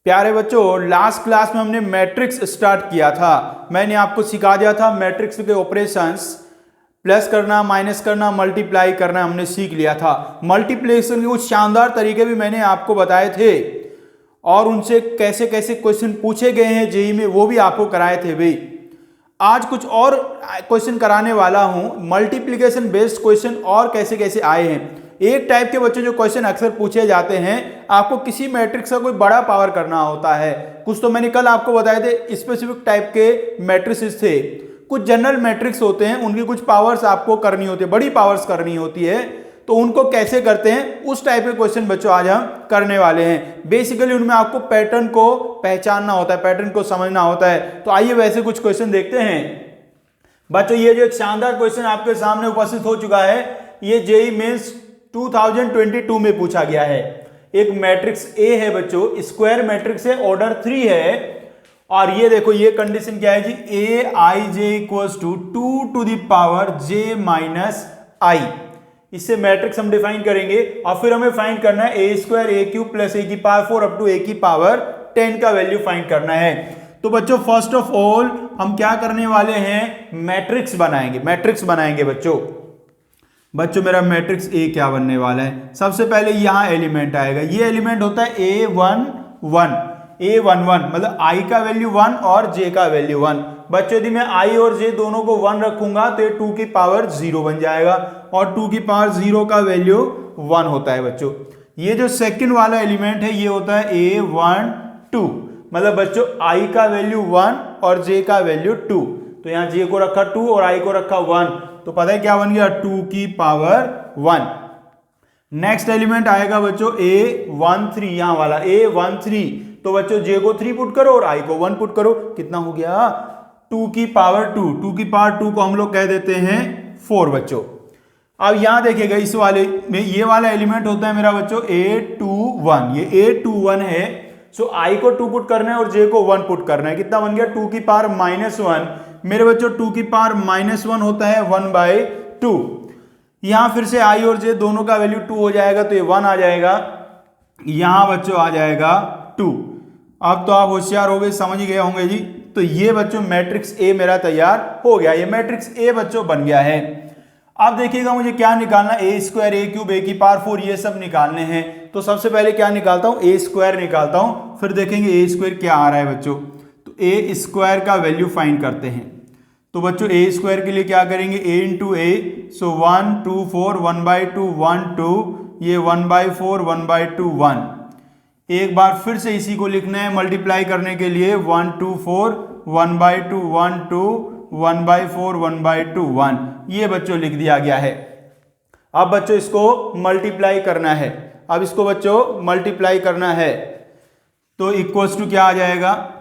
प्यारे बच्चों, last class में हमने मैट्रिक्स स्टार्ट किया था। मैंने आपको सिखा दिया था मैट्रिक्स के ऑपरेशंस, प्लस करना, माइनस करना, मल्टीप्लाई करना हमने सीख लिया था। मल्टीप्लिकेशन के कुछ शानदार तरीके भी मैंने आपको बताए थे और उनसे कैसे कैसे क्वेश्चन पूछे गए हैं जेईई में, वो भी आपको कराए थे भाई। आज कुछ और क्वेश्चन कराने वाला हूं, मल्टीप्लिकेशन बेस्ड क्वेश्चन और कैसे कैसे आए हैं। एक टाइप के बच्चों जो क्वेश्चन अक्सर पूछे जाते हैं, आपको किसी मैट्रिक्स का कोई बड़ा पावर करना होता है। कुछ तो मैंने कल आपको बताए थे स्पेसिफिक टाइप के मैट्रिक्स थे, कुछ जनरल मैट्रिक्स होते हैं, उनकी कुछ पावर्स आपको करनी होती है, बड़ी पावर्स करनी होती है। तो उनको कैसे करते हैं, उस टाइप के क्वेश्चन बच्चों आज हम करने वाले हैं। बेसिकली उनमें आपको पैटर्न को पहचानना होता है, पैटर्न को समझना होता है। तो आइए वैसे कुछ क्वेश्चन देखते हैं बच्चों। ये जो एक शानदार क्वेश्चन आपके सामने उपस्थित हो चुका है, ये जेईई मेंस 2022 में पूछा गया है। एक मैट्रिक्स ए है बच्चों, स्क्वायर मैट्रिक्स है, ऑर्डर 3 है। और ये देखो, ये कंडीशन क्या है जी, A I J equals to 2 to the power J minus I. इससे मैट्रिक्स हम डिफाइन करेंगे और फिर हमें फाइंड करना है ए स्क्वायर ए क्यूब प्लस ए की पावर 4 अप टू ए की पावर 10 का वैल्यू फाइंड करना है। तो बच्चों फर्स्ट ऑफ ऑल हम क्या करने वाले हैं, मैट्रिक्स बनाएंगे। मैट्रिक्स बनाएंगे बच्चों मेरा मैट्रिक्स ए क्या बनने वाला है। सबसे पहले यहां एलिमेंट आएगा, ये एलिमेंट होता है A11, A11 मतलब i का वैल्यू 1 और j का वैल्यू 1। बच्चों यदि मैं i और j दोनों को 1 रखूंगा तो ये 2 की पावर 0 बन जाएगा और 2 की पावर 0 का वैल्यू 1 होता है बच्चों। ये जो सेकंड वाला एलिमेंट है ये होता है A12, मतलब बच्चों i का वैल्यू 1 और j का वैल्यू 2। तो यहाँ j को रखा 2 और i को रखा 1, तो पता है क्या बन गया, 2 की पावर 1। नेक्स्ट एलिमेंट आएगा बच्चों A13, यहां वाला A13। तो बच्चों j को 3 पुट करो और i को 1 पुट करो, कितना हो गया, 2 की पावर 2। 2 की पावर 2 को हम लोग कह देते हैं 4 बच्चों। अब यहां देखिएगा इस वाले में ये वाला एलिमेंट होता है मेरा बच्चों A21, ये A21 है। सो i को 2 पुट करना है और j को 1 पुट करना है, कितना बन गया, 2 की पावर -1। मेरे बच्चों 2 की पावर -1 होता है 1/2। यहां फिर से i और j दोनों का वैल्यू 2 हो जाएगा, तो ये 1 आ जाएगा, यहां बच्चों आ जाएगा 2। अब तो आप होशियार हो गए, समझ गए होंगे जी। तो ये बच्चों मैट्रिक्स ए मेरा तैयार हो गया, ये मैट्रिक्स ए बच्चों बन गया है। अब देखिएगा मुझे क्या निकालना, ए स्क्वायर ए क्यूब ए की पावर 4 ये सब निकालने हैं। तो सबसे पहले क्या निकालता हूं, ए स्क्वायर निकालता हूं, फिर देखेंगे ए स्क्वायर क्या आ रहा है बच्चों। तो ए स्क्वायर का वैल्यू फाइंड करते हैं। तो बच्चों ए स्क्वायर के लिए क्या करेंगे, a इंटू ए, सो 1 2 4 1/2 1 2, ये 1/4 1/2 1। एक बार फिर से इसी को लिखना है मल्टीप्लाई करने के लिए, 1 2 4 1/2 1 2 1/4 1/2 1। ये बच्चों लिख दिया गया है। अब बच्चों इसको मल्टीप्लाई करना है, अब इसको बच्चों मल्टीप्लाई करना है। तो इक्वल्स टू क्या आ जाएगा,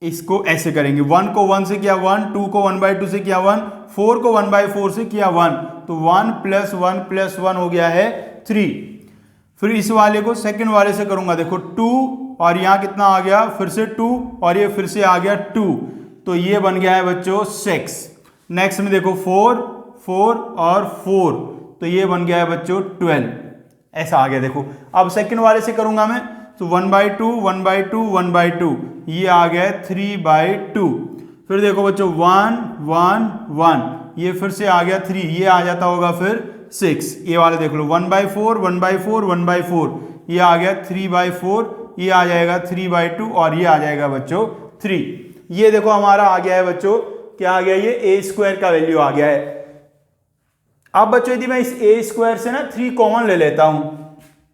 इसको ऐसे करेंगे, 1 को 1 से किया 1, 2 को 1/2 से किया 1, 4 को 1/4 से किया 1, तो 1 + 1 + 1 हो गया है 3। फिर इस वाले को सेकंड वाले से करूंगा, देखो 2 और यहां कितना आ गया, फिर से 2 और ये फिर से आ गया 2, तो ये बन गया है बच्चों 6। नेक्स्ट में देखो 4 4 और 4, तो ये बन गया है बच्चों 12, ऐसा आ गया। देखो अब सेकंड वाले से करूंगा मैं, तो 1/2 1/2 1/2, ये आ गया 3/2। फिर देखो बच्चों 1 1 1, ये फिर से आ गया 3, ये आ जाता होगा फिर 6। ये वाले देख लो 1/4 1/4 1/4, ये आ गया 3/4, ये आ जाएगा 3/2 और ये आ जाएगा बच्चों 3। ये देखो हमारा आ गया है बच्चों, क्या आ गया, ये ए स्क्वायर का वैल्यू आ गया है। अब बच्चों यदि मैं इस ए स्क्वायर से ना 3 कॉमन ले लेता हूं,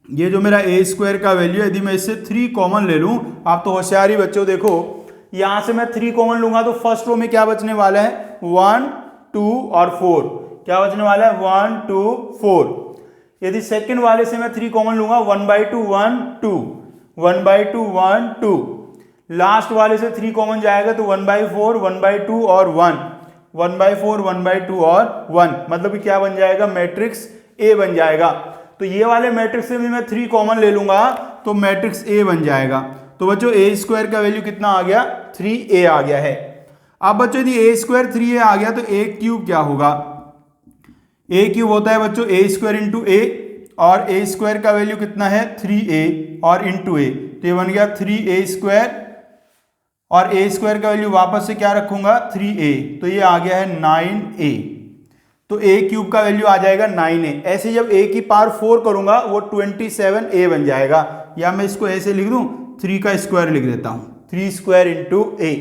ये जो मेरा ए स्क्वायर का वैल्यू है, यदि मैं इससे 3 कॉमन ले लूं, आप तो होशियारी बच्चों, देखो यहां से मैं 3 कॉमन लूंगा तो फर्स्ट रो में क्या बचने वाला है, 1 2 और 4, क्या बचने वाला है 1 2 4। यदि सेकंड वाले से मैं 3 कॉमन लूंगा, 1/2 1 2 1/2 1 2, लास्ट वाले से 3 कॉमन जाएगा तो 1/4 1/2 और 1 1/4 1/2 और 1, मतलब क्या बन जाएगा, मैट्रिक्स ए बन जाएगा। तो ये वाले मैट्रिक्स से भी मैं 3 कॉमन ले लूंगा तो मैट्रिक्स ए बन जाएगा। तो बच्चों ए स्क्वायर का वैल्यू कितना आ गया, 3a आ गया है। अब बच्चों यदि ए स्क्वायर 3a आ गया तो ए क्यूब क्या होगा, ए क्यूब होता है बच्चों a स्क्वायर इंटू ए, और ए स्क्वायर का वैल्यू कितना है 3a और इंटू ए, तो ये बन गया 3a² और a² का वैल्यू वापस से क्या रखूंगा 3a, तो ये आ गया है 9a। तो a³ का वैल्यू आ जाएगा 9a। ऐसे जब a की पावर 4 करूंगा वो 27a बन जाएगा, या मैं इसको ऐसे लिख दूं 3 का स्क्वायर लिख देता हूं, 3² इंटू a।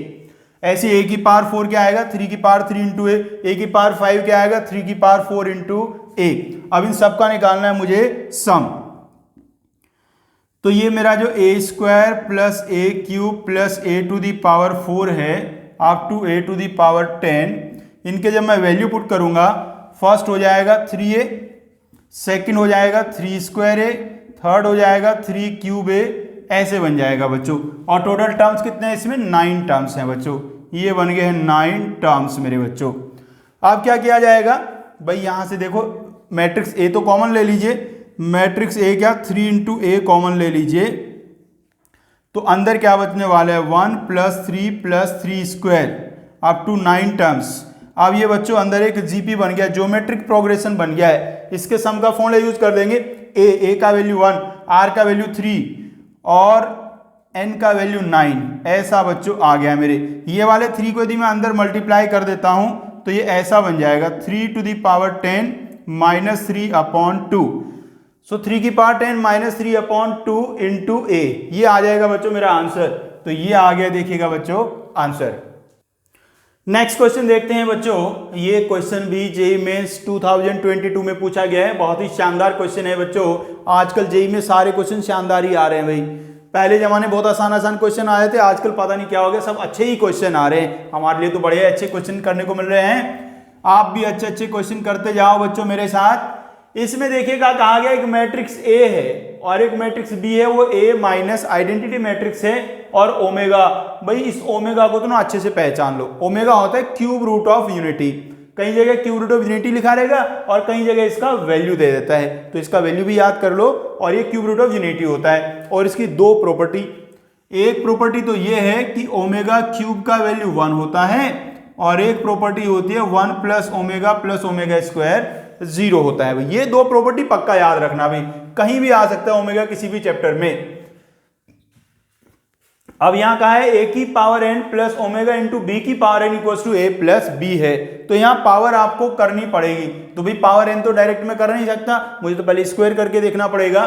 ऐसे a की पावर 4 क्या आएगा 3 की पावर 3 इंटू a की पावर 5 क्या आएगा 3 की पावर 4 इंटू a। अब इन सब का निकालना है मुझे सम। तो ये मेरा जो a² plus a³ plus a to the power 4 है up to a to the power 10, इनके जब मैं वैल्यू पुट करूंगा, फर्स्ट हो जाएगा 3a, सेकंड हो जाएगा 3²a, थर्ड हो जाएगा 3³ a, ऐसे बन जाएगा बच्चों। और टोटल टर्म्स कितने हैं इसमें 9 टर्म्स हैं बच्चों, ये बन गए हैं 9 टर्म्स मेरे बच्चों। अब क्या किया जाएगा भाई, यहां से देखो मैट्रिक्स a तो कॉमन ले लीजिए, मैट्रिक्स a क्या 3 इंटू a कॉमन ले लीजिए, तो अंदर क्या बचने वाला है 1 plus 3 plus 3² up to 9 terms. अब ये बच्चों अंदर एक जीपी बन गया, ज्योमेट्रिक प्रोग्रेशन बन गया है। इसके सम का फॉर्मूला यूज कर देंगे, a का वैल्यू 1, r का वैल्यू 3 और n का वैल्यू 9, ऐसा बच्चों आ गया मेरे। ये वाले 3 को यदि मैं अंदर मल्टीप्लाई कर देता हूं तो ये ऐसा बन जाएगा 3 to the power 10 minus 3 upon 2। So 3 की power 10 minus 3 upon 2 into a, ये आ जाएगा बच्चों मेरा आंसर। तो ये आ गया देखिएगा बच्चों आंसर। नेक्स्ट क्वेश्चन देखते हैं बच्चों। ये क्वेश्चन भी जेईई मेंस 2022 में पूछा गया है, बहुत ही शानदार क्वेश्चन है बच्चों। आजकल जेईई में सारे क्वेश्चन शानदार ही आ रहे हैं भाई। पहले जमाने बहुत आसान आसान क्वेश्चन आए थे, आजकल पता नहीं क्या हो गया, सब अच्छे ही क्वेश्चन आ रहे हैं। हमारे लिए तो बड़े अच्छे क्वेश्चन करने को मिल रहे हैं, आप भी अच्छे अच्छे क्वेश्चन करते जाओ बच्चों मेरे साथ। इसमें देखिएगा कहा गया एक मैट्रिक्स A है और एक मैट्रिक्स B है, वो A माइनस आइडेंटिटी मैट्रिक्स है और ओमेगा। भाई इस ओमेगा को तो ना अच्छे से पहचान लो, ओमेगा होता है क्यूब रूट ऑफ यूनिटी। कई जगह क्यूब रूट ऑफ यूनिटी लिखा रहेगा और कई जगह इसका वैल्यू दे देता है, तो इसका वैल्यू भी याद कर लो। और ये क्यूब रूट ऑफ यूनिटी होता है और इसकी दो प्रॉपर्टी, एक प्रॉपर्टी तो ये है कि ओमेगा क्यूब का वैल्यू 1 होता है और एक प्रॉपर्टी होती है 1 प्लस ओमेगा स्क्वायर 0 होता है। भाई ये दो प्रॉपर्टी पक्का याद रखना, भाई कहीं भी आ सकता है ओमेगा किसी भी चैप्टर में। अब यहां कहा है a की power n plus omega into b की power n equal to a plus b है, तो यहां पावर आपको करनी पड़ेगी। तो भाई पावर n तो डायरेक्ट में कर नहीं सकता, मुझे तो पहले स्क्वायर करके देखना पड़ेगा।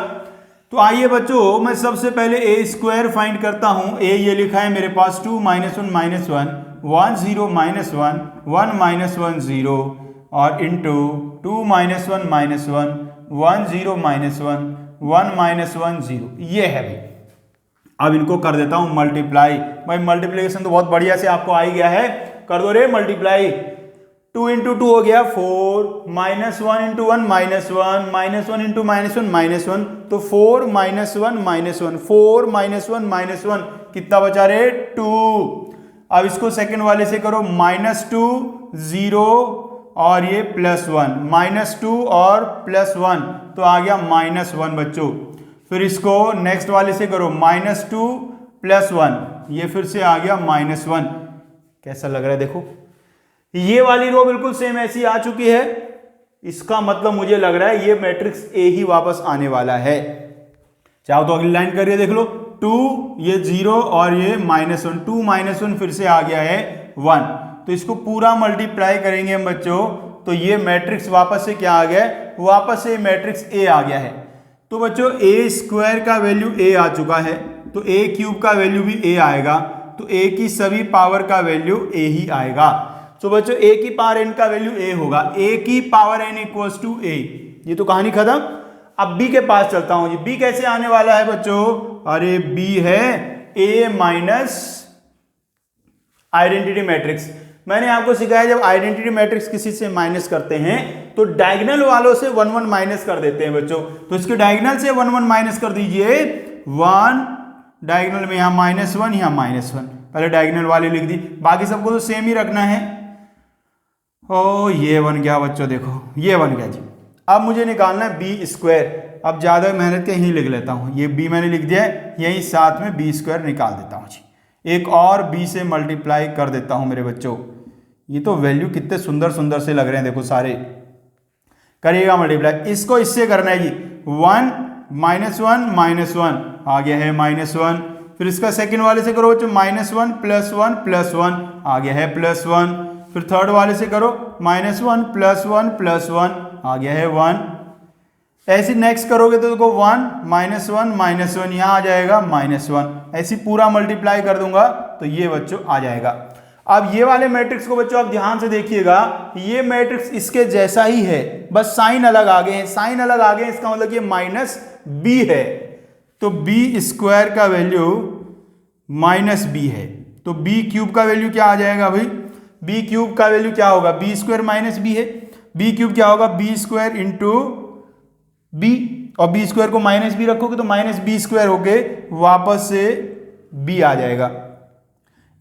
तो आइए बच्चों मैं सबसे पहले a स्क्वायर फाइंड करता हूं। a ये लिखा है मेरे पास 2 माइनस 1 माइनस 1 1 0 माइनस 1 1 माइनस 1 0 और into 2 minus 1 minus 1 1 0 minus 1 1 minus 1 0, ये है भाई। अब इनको कर देता हूं मल्टीप्लाई। भाई मल्टीप्लिकेशन तो बहुत बढ़िया से आपको आ ही गया है, कर दो रे मल्टीप्लाई। 2 इंटू 2 हो गया 4, minus 1 into 1 minus 1, minus 1 into minus 1 minus 1, तो 4 माइनस 1 माइनस 1, 4 माइनस 1 माइनस 1, कितना बचा रे 2। अब इसको सेकंड वाले से करो, माइनस 2 0 और ये प्लस 1, माइनस 2 और प्लस 1, तो आ गया माइनस 1 बच्चों। फिर इसको नेक्स्ट वाले से करो, माइनस 2 प्लस 1, ये फिर से आ गया माइनस 1। कैसा लग रहा है देखो, ये वाली रो बिल्कुल सेम ऐसी आ चुकी है। इसका मतलब मुझे लग रहा है ये मैट्रिक्स A ही वापस आने वाला है। चाहो तो अगली लाइन करिए, देख लो 2 ये 0 और ये माइनस 1, 2 माइनस 1 फिर से आ गया है 1, तो इसको पूरा मल्टीप्लाई करेंगे हम बच्चों, तो ये मैट्रिक्स वापस से क्या आ गया है, वापस से मैट्रिक्स A आ गया है। तो बच्चों a स्क्वायर का वैल्यू a आ चुका है, तो a क्यूब का वैल्यू भी a आएगा, तो a की सभी पावर का वैल्यू a ही आएगा। तो बच्चों a की पावर n का वैल्यू a होगा, a की power n equals to a। ये तो कहानी खत्म। अब b के पास चलता हूं जी, b कैसे आने वाला है बच्चों, अरे b है a माइनस आइडेंटिटी मैट्रिक्स। मैंने आपको सिखाया जब आइडेंटिटी मैट्रिक्स किसी से माइनस करते हैं तो डायगोनल वालों से 1 1 माइनस कर देते हैं बच्चों। तो इसके डायगोनल से 1 1 माइनस कर दीजिए, 1 डायगोनल में यहां माइनस 1 यहां माइनस 1, पहले डायगोनल वाले लिख दी, बाकी सबको तो सेम ही रखना है। ओ ये बन गया बच्चों, देखो ये बन गया जी। अब मुझे निकालना है बी स्क्वायर। अब ज्यादा मेहनत के यहीं लिख लेता हूं, ये b मैंने लिख दिया है, यहीं साथ में b स्क्वायर निकाल देता हूं जी। एक और b से मल्टीप्लाई कर देता हूं मेरे बच्चों। ये तो वैल्यू कितने सुंदर सुंदर से लग रहे हैं, देखो सारे करिएगा मल्टीप्लाई। इसको इससे करना है जी, 1 -1 आ गया है -1। फिर इसका सेकंड वाले से करो बच्चों -1 +1 +1 आ गया है +1। फिर थर्ड वाले से करो -1 +1 +1 आ गया है 1। ऐसे नेक्स्ट करोगे तो देखो 1 -1 यहाँ आ जाएगा -1। ऐसे पूरा मल्टीप्लाई कर दूंगा तो ये बच्चों आ जाएगा। अब ये वाले मैट्रिक्स को बच्चों आप ध्यान से देखिएगा, ये मैट्रिक्स इसके जैसा ही है, बस साइन अलग आ गए हैं। साइन अलग आ गए इसका मतलब ये -b है, तो b² का वैल्यू -b है। तो b³ का वैल्यू क्या आ जाएगा भाई? b³ का वैल्यू क्या होगा? b² -b है। b³ क्या होगा? b² इंटू b, और b² को -b रखोगे तो -b² होके वापस से b आ जाएगा।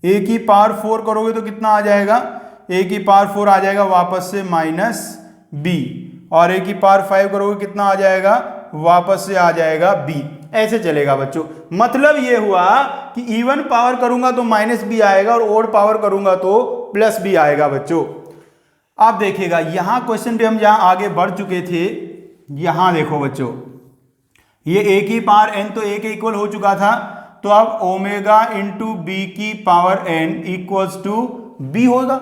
a की पावर 4 करोगे तो कितना आ जाएगा? a की पावर 4 आ जाएगा वापस से -b, और a की पावर 5 करोगे कितना आ जाएगा? वापस से आ जाएगा b। ऐसे चलेगा बच्चों। मतलब ये हुआ कि इवन पावर करूंगा तो -b आएगा और ओड पावर करूंगा तो +b आएगा बच्चों। आप देखिएगा यहां क्वेश्चन पे हम जहां आगे बढ़ चुके थे, यहां देखो बच्चों, ये a की पावर n तो a के इक्वल हो चुका था, तो अब ओमेगा इंटू बी की power n equals to b होगा।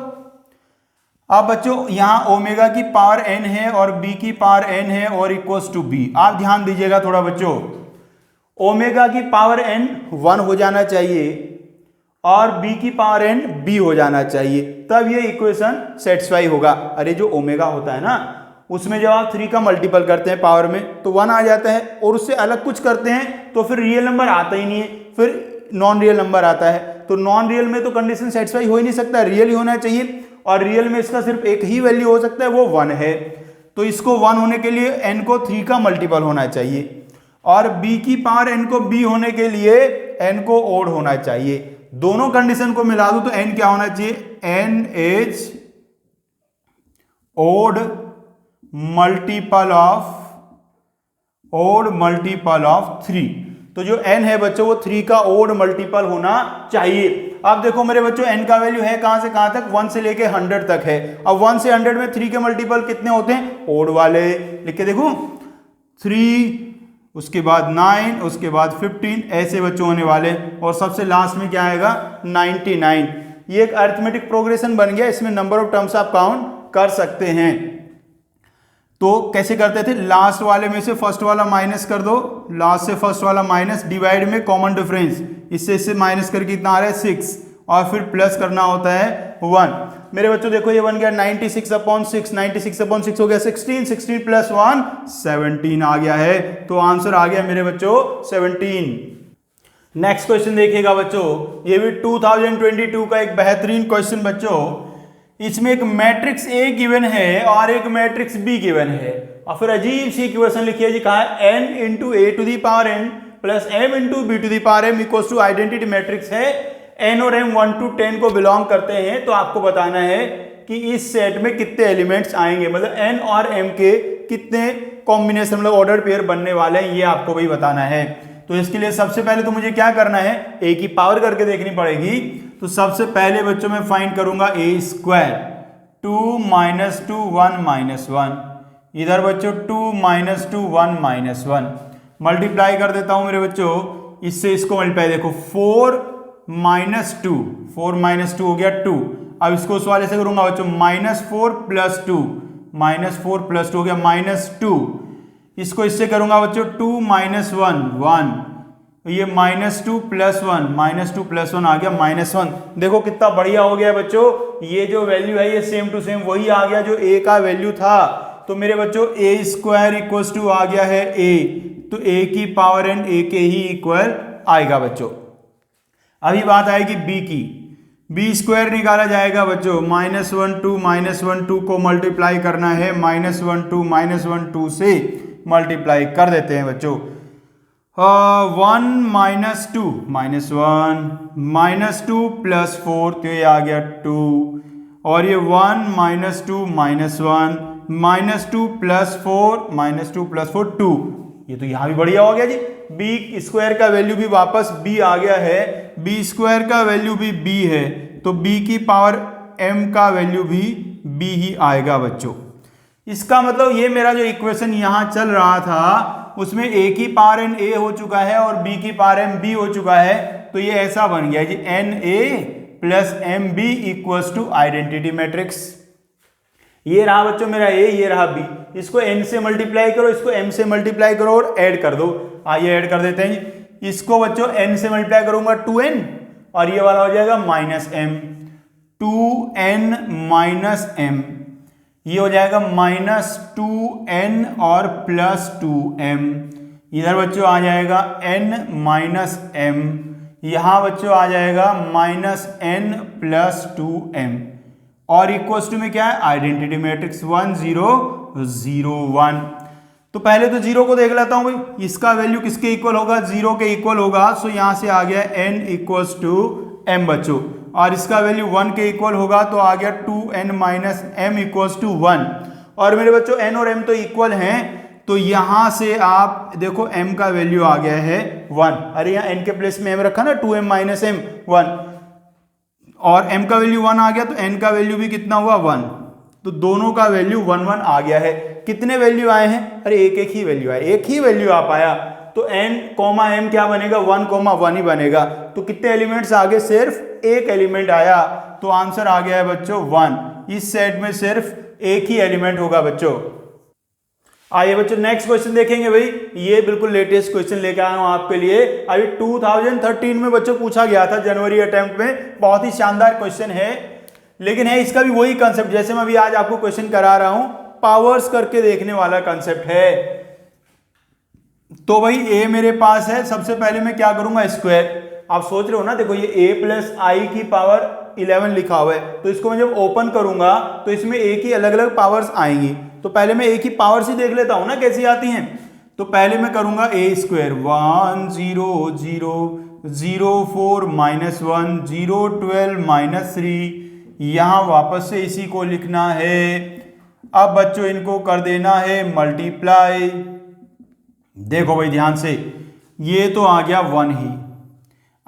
अब बच्चों यहां ओमेगा की पावर n है और b की पावर n है और इक्वल्स टू b। आप ध्यान दीजिएगा थोड़ा बच्चों, ओमेगा की पावर n 1 हो जाना चाहिए और b की पावर n b हो जाना चाहिए, तब ये इक्वेशन सेटिस्फाई होगा। अरे जो ओमेगा होता है ना, उसमें जब आप 3 का मल्टीपल करते हैं पावर में तो 1 आ जाता है, और उससे अलग कुछ करते हैं तो फिर रियल नंबर आता ही नहीं है, फिर नॉन रियल नंबर आता है। तो नॉन रियल में तो कंडीशन सेटिस्फाई हो ही नहीं सकता, रियल ही होना चाहिए, और रियल में इसका सिर्फ एक ही वैल्यू हो सकता है, वो 1 है। तो इसको 1 होने के लिए n को 3 का मल्टीपल होना चाहिए, और b की पावर n को b होने के लिए n को ओड होना चाहिए। दोनों कंडीशन को मिला दूं तो n क्या होना चाहिए? n is odd multiple of 3। तो जो n है बच्चों वो 3 का ओड मल्टीपल होना चाहिए। अब देखो मेरे बच्चों n का वैल्यू है कहां से कहां तक? 1 से लेके 100 तक है। अब 1 से 100 में 3 के मल्टीपल कितने होते हैं? ओड वाले। लिख के देखो 3, उसके बाद 9, उसके बाद 15, ऐसे बच्चों होने वाले, और सबसे लास्ट में क्या आएगा? 99। ये एक अरिथमेटिक प्रोग्रेशन बन गया, इसमें नंबर ऑफ टर्म्स आप काउंट कर सकते हैं। तो कैसे करते थे? लास्ट वाले में से फर्स्ट वाला माइनस कर दो, लास्ट से फर्स्ट वाला माइनस, डिवाइड में कॉमन डिफरेंस, इससे माइनस करके कितना आ रहा है? 6, और फिर प्लस करना होता है 1। मेरे बच्चों देखो ये बन गया 96/6, 96/6 हो गया 16, 16 + 1 17 आ गया है। तो आंसर आ गया मेरे बच्चों 17। नेक्स्ट क्वेश्चन देखिएगा बच्चों, ये भी 2022 का एक बेहतरीन क्वेश्चन बच्चों। इसमें एक मैट्रिक्स A गिवन है और एक मैट्रिक्स B गिवन है, और फिर अजीब सी इक्वेशन लिखी है जी, कहा है n × a⁴n + m × b⁴m equals to identity matrix है, n और m 1 to 10 को बिलोंग करते हैं। तो आपको बताना है कि इस सेट में कितने एलिमेंट्स आएंगे, मतलब n और m के कितने कॉम्बिनेशन, मतलब ऑर्डर पेयर बनने वाले हैं, ये आपको भी बताना है। तो इसके लिए सबसे पहले तो मुझे क्या करना है? a की पावर करके देखनी पड़ेगी। तो सबसे पहले बच्चों मैं फाइंड करूंगा a², 2 - 2 1 - 1, इधर बच्चों 2 - 2 1 - 1, मल्टीप्लाई कर देता हूं मेरे बच्चों, इससे इसको मल्टीप्लाई, देखो 4 - 2, 4 - 2 हो गया 2। अब इसको उस वाले से करूंगा बच्चों, -4 + 2, -4 + 2 हो गया -2। इसको इससे करूंगा बच्चों 2 - 1 1, ये -2 + 1, -2 + 1 आ गया -1। देखो कितना बढ़िया हो गया बच्चों, ये जो वैल्यू है ये सेम टू सेम वही आ गया जो a का वैल्यू था। तो मेरे बच्चों a² = आ गया है a, तो a की पावर n a के ही इक्वल आएगा बच्चों। अभी बात आएगी b की, b² निकाला जाएगा बच्चों, -1 2 -1 2 को मल्टीप्लाई करना है, -1 2 -1 2 से मल्टीप्लाई कर देते हैं बच्चों। 1 - 2 -1, -2 + 4 तो ये आ गया 2, और ये 1 - 2 -1, -2 + 4, -2 + 4 2, ये तो यहां भी बढ़िया हो गया जी। b² का वैल्यू भी वापस b आ गया है, b² का वैल्यू भी b है, तो b की पावर m का वैल्यू भी b ही आएगा बच्चों। इसका मतलब ये मेरा जो इक्वेशन यहां चल रहा था उसमें a की पावर n a हो चुका है और b की पावर m b हो चुका है, तो ये ऐसा बन गया जी n a plus m b equals to identity matrix. ये रहा बच्चों मेरा a, ये रहा b, इसको n से मल्टीप्लाई करो, इसको m से मल्टीप्लाई करो और ऐड कर दो। आइए ऐड कर देते हैं। इसको बच्चों n से मल्टीप्लाई करूंगा 2n और ये वाला हो जाएगा minus m, 2n minus m, ये हो जाएगा माइनस 2n और प्लस 2m। इधर बच्चों आ जाएगा n माइनस m, यहां बच्चों आ जाएगा माइनस n प्लस 2m और इक्वल्स टू में क्या है आइडेंटिटी मैट्रिक्स 1 0 0 1। तो पहले तो जीरो को देख लेता हूं भाई, इसका वैल्यू किसके इक्वल होगा, जीरो के इक्वल होगा। सो यहां से आ गया n इक्वल्स टू m बच्चों, और इसका वैल्यू 1 के इक्वल होगा तो आ गया 2n minus m equals to 1। और मेरे बच्चों n और m तो इक्वल हैं, तो यहां से आप देखो m का वैल्यू आ गया है 1। अरे यहाँ n के प्लेस में m रखा ना, 2m माइनस m 1, और m का वैल्यू 1 आ गया तो n का वैल्यू भी कितना हुआ 1, तो दोनों का वैल्यू 1 1 आ गया है। कितने वैल्यू आए हैं, अरे एक एक ही वैल्यू आया, एक ही वैल्यू आ पाया, तो n कॉमा m क्या बनेगा 1 कॉमा 1 ही बनेगा। तो कितने एलिमेंट्स आगे, सिर्फ एक एलिमेंट आया, तो आंसर आ गया है बच्चों 1। इस सेट में सिर्फ एक ही एलिमेंट होगा बच्चों। आइए बच्चों नेक्स्ट क्वेश्चन देखेंगे भाई, ये बिल्कुल लेटेस्ट क्वेश्चन लेकर आया हूं आपके लिए। अभी 2013 में बच्चों पूछा गया था जनवरी अटेम्प्ट में, बहुत ही शानदार क्वेश्चन है, लेकिन है इसका भी वही कंसेप्ट जैसे मैं अभी आज आपको क्वेश्चन करा रहा हूं, पावर्स करके देखने वाला कंसेप्ट है। तो भाई a मेरे पास है, सबसे पहले मैं क्या करूंगा स्क्वायर। आप सोच रहे हो ना, देखो ये a प्लस आई की पावर 11 लिखा हुआ है, तो इसको मैं जब ओपन करूंगा तो इसमें a की अलग अलग पावर्स आएंगी। तो पहले मैं a की पावर्स ही देख लेता हूं ना कैसी आती हैं। तो पहले मैं करूंगा a स्क्वायर 1 0 0 0 4 माइनस 1 0 12 माइनस 3, यहां वापस से इसी को लिखना है। अब बच्चों इनको कर देना है मल्टीप्लाई। देखो भाई ध्यान से, ये तो आ गया 1 ही।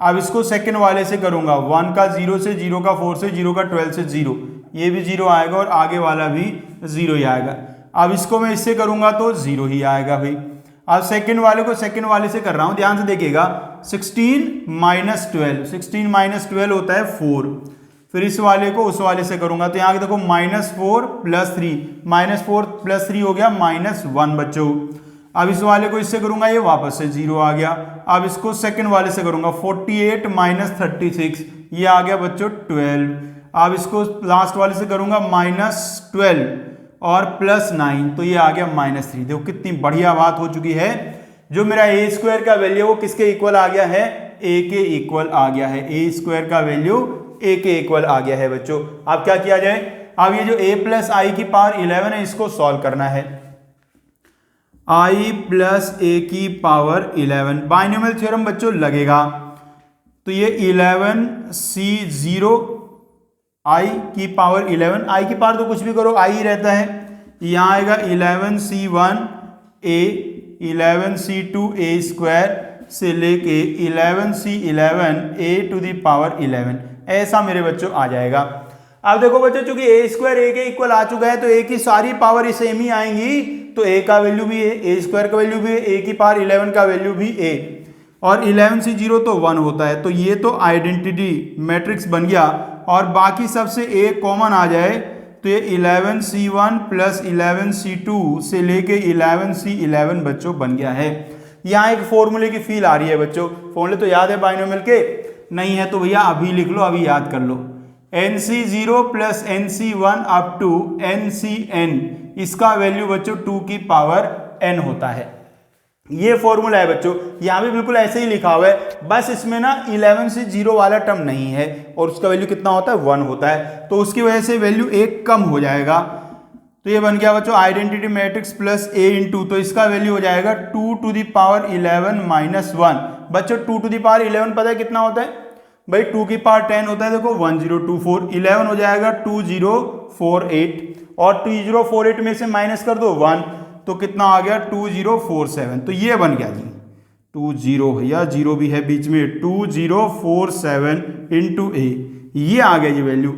अब इसको सेकंड वाले से करूंगा, 1 का 0 से, 0 का 4 से, 0 का 12 से 0, ये भी 0 आएगा और आगे वाला भी 0 ही आएगा। अब इसको मैं इससे करूंगा तो 0 ही आएगा भाई। अब सेकंड वाले को सेकंड वाले से कर रहा हूं, ध्यान से देखिएगा, 16 माइनस 12, 16 माइनस 12 होता है 4। फिर इस वाले को उस वाले से करूंगा तो यहाँ देखो -4 प्लस 3, -4 प्लस 3 हो गया -1 बच्चों। अब इस वाले को इससे करूंगा, ये वापस से 0 आ गया। अब इसको सेकंड वाले से करूंगा, 48 माइनस 36, ये आ गया बच्चों 12। अब इसको लास्ट वाले से करूंगा -12 और प्लस 9, तो ये आ गया -3। देखो कितनी बढ़िया बात हो चुकी है। जो मेरा a स्क्वायर का वैल्यू वो किसके इक्वल आ गया है, a के इक्वल आ गया है। a स्क्वायर का वैल्यू a के इक्वल आ गया है बच्चों। अब क्या किया जाए, अब ये जो a प्लस आई की पावर 11 है इसको सॉल्व करना है। i प्लस a की पावर 11 बाइनोमियल थ्योरम बच्चों लगेगा, तो ये 11c0 i की पावर 11, i की पावर तो कुछ भी करो i ही रहता है। यहाँ आएगा 11c1a 11c2a स्क्वायर से लेके 11c11 a to the power 11, ऐसा मेरे बच्चों आ जाएगा। अब देखो बच्चों, चूंकि a स्क्वायर a के इक्वल आ चुका है तो a की सारी पावर सेम ही आएंगी, तो a का वैल्यू भी a स्क्वायर का वैल्यू भी a की पावर 11 का वैल्यू भी a, और 11c0 तो 1 होता है। तो ये तो आइडेंटिटी मैट्रिक्स बन गया, और बाकी सबसे a कॉमन आ जाए तो ये 11c1 प्लस 11c2 से लेके 11c11 बच्चों बन गया है। यहाँ एक फॉर्मूले की फील आ रही है बच्चों, फॉर्मूले तो याद है बाइनोमियल के, नहीं है तो भैया अभी लिख लो, अभी याद कर लो। nc0 plus nc1 up to ncn, इसका वैल्यू बच्चों 2 की पावर n होता है। ये फॉर्मूला है बच्चों, यहाँ भी बिल्कुल ऐसे ही लिखा हुआ है, बस इसमें ना 11 से 0 वाला टर्म नहीं है, और उसका वैल्यू कितना होता है 1 होता है, तो उसकी वजह से वैल्यू 1 कम हो जाएगा। तो ये बन गया बच्चों identity matrix plus a into, तो इसका वैल्यू हो जाएगा 2 टू द पावर 11 माइनस 1। बच्चों 2 टू द पावर 11 पता है कितना होता है भाई, 2 की पावर 10 होता है, देखो 1024, 11 हो जाएगा 2048, और 2048 में से माइनस कर दो 1, तो कितना आ गया 2047। तो ये बन गया जी 20 भैया, 0 भी है बीच में, 2047 इंटू a, ये आ गया जी वैल्यू।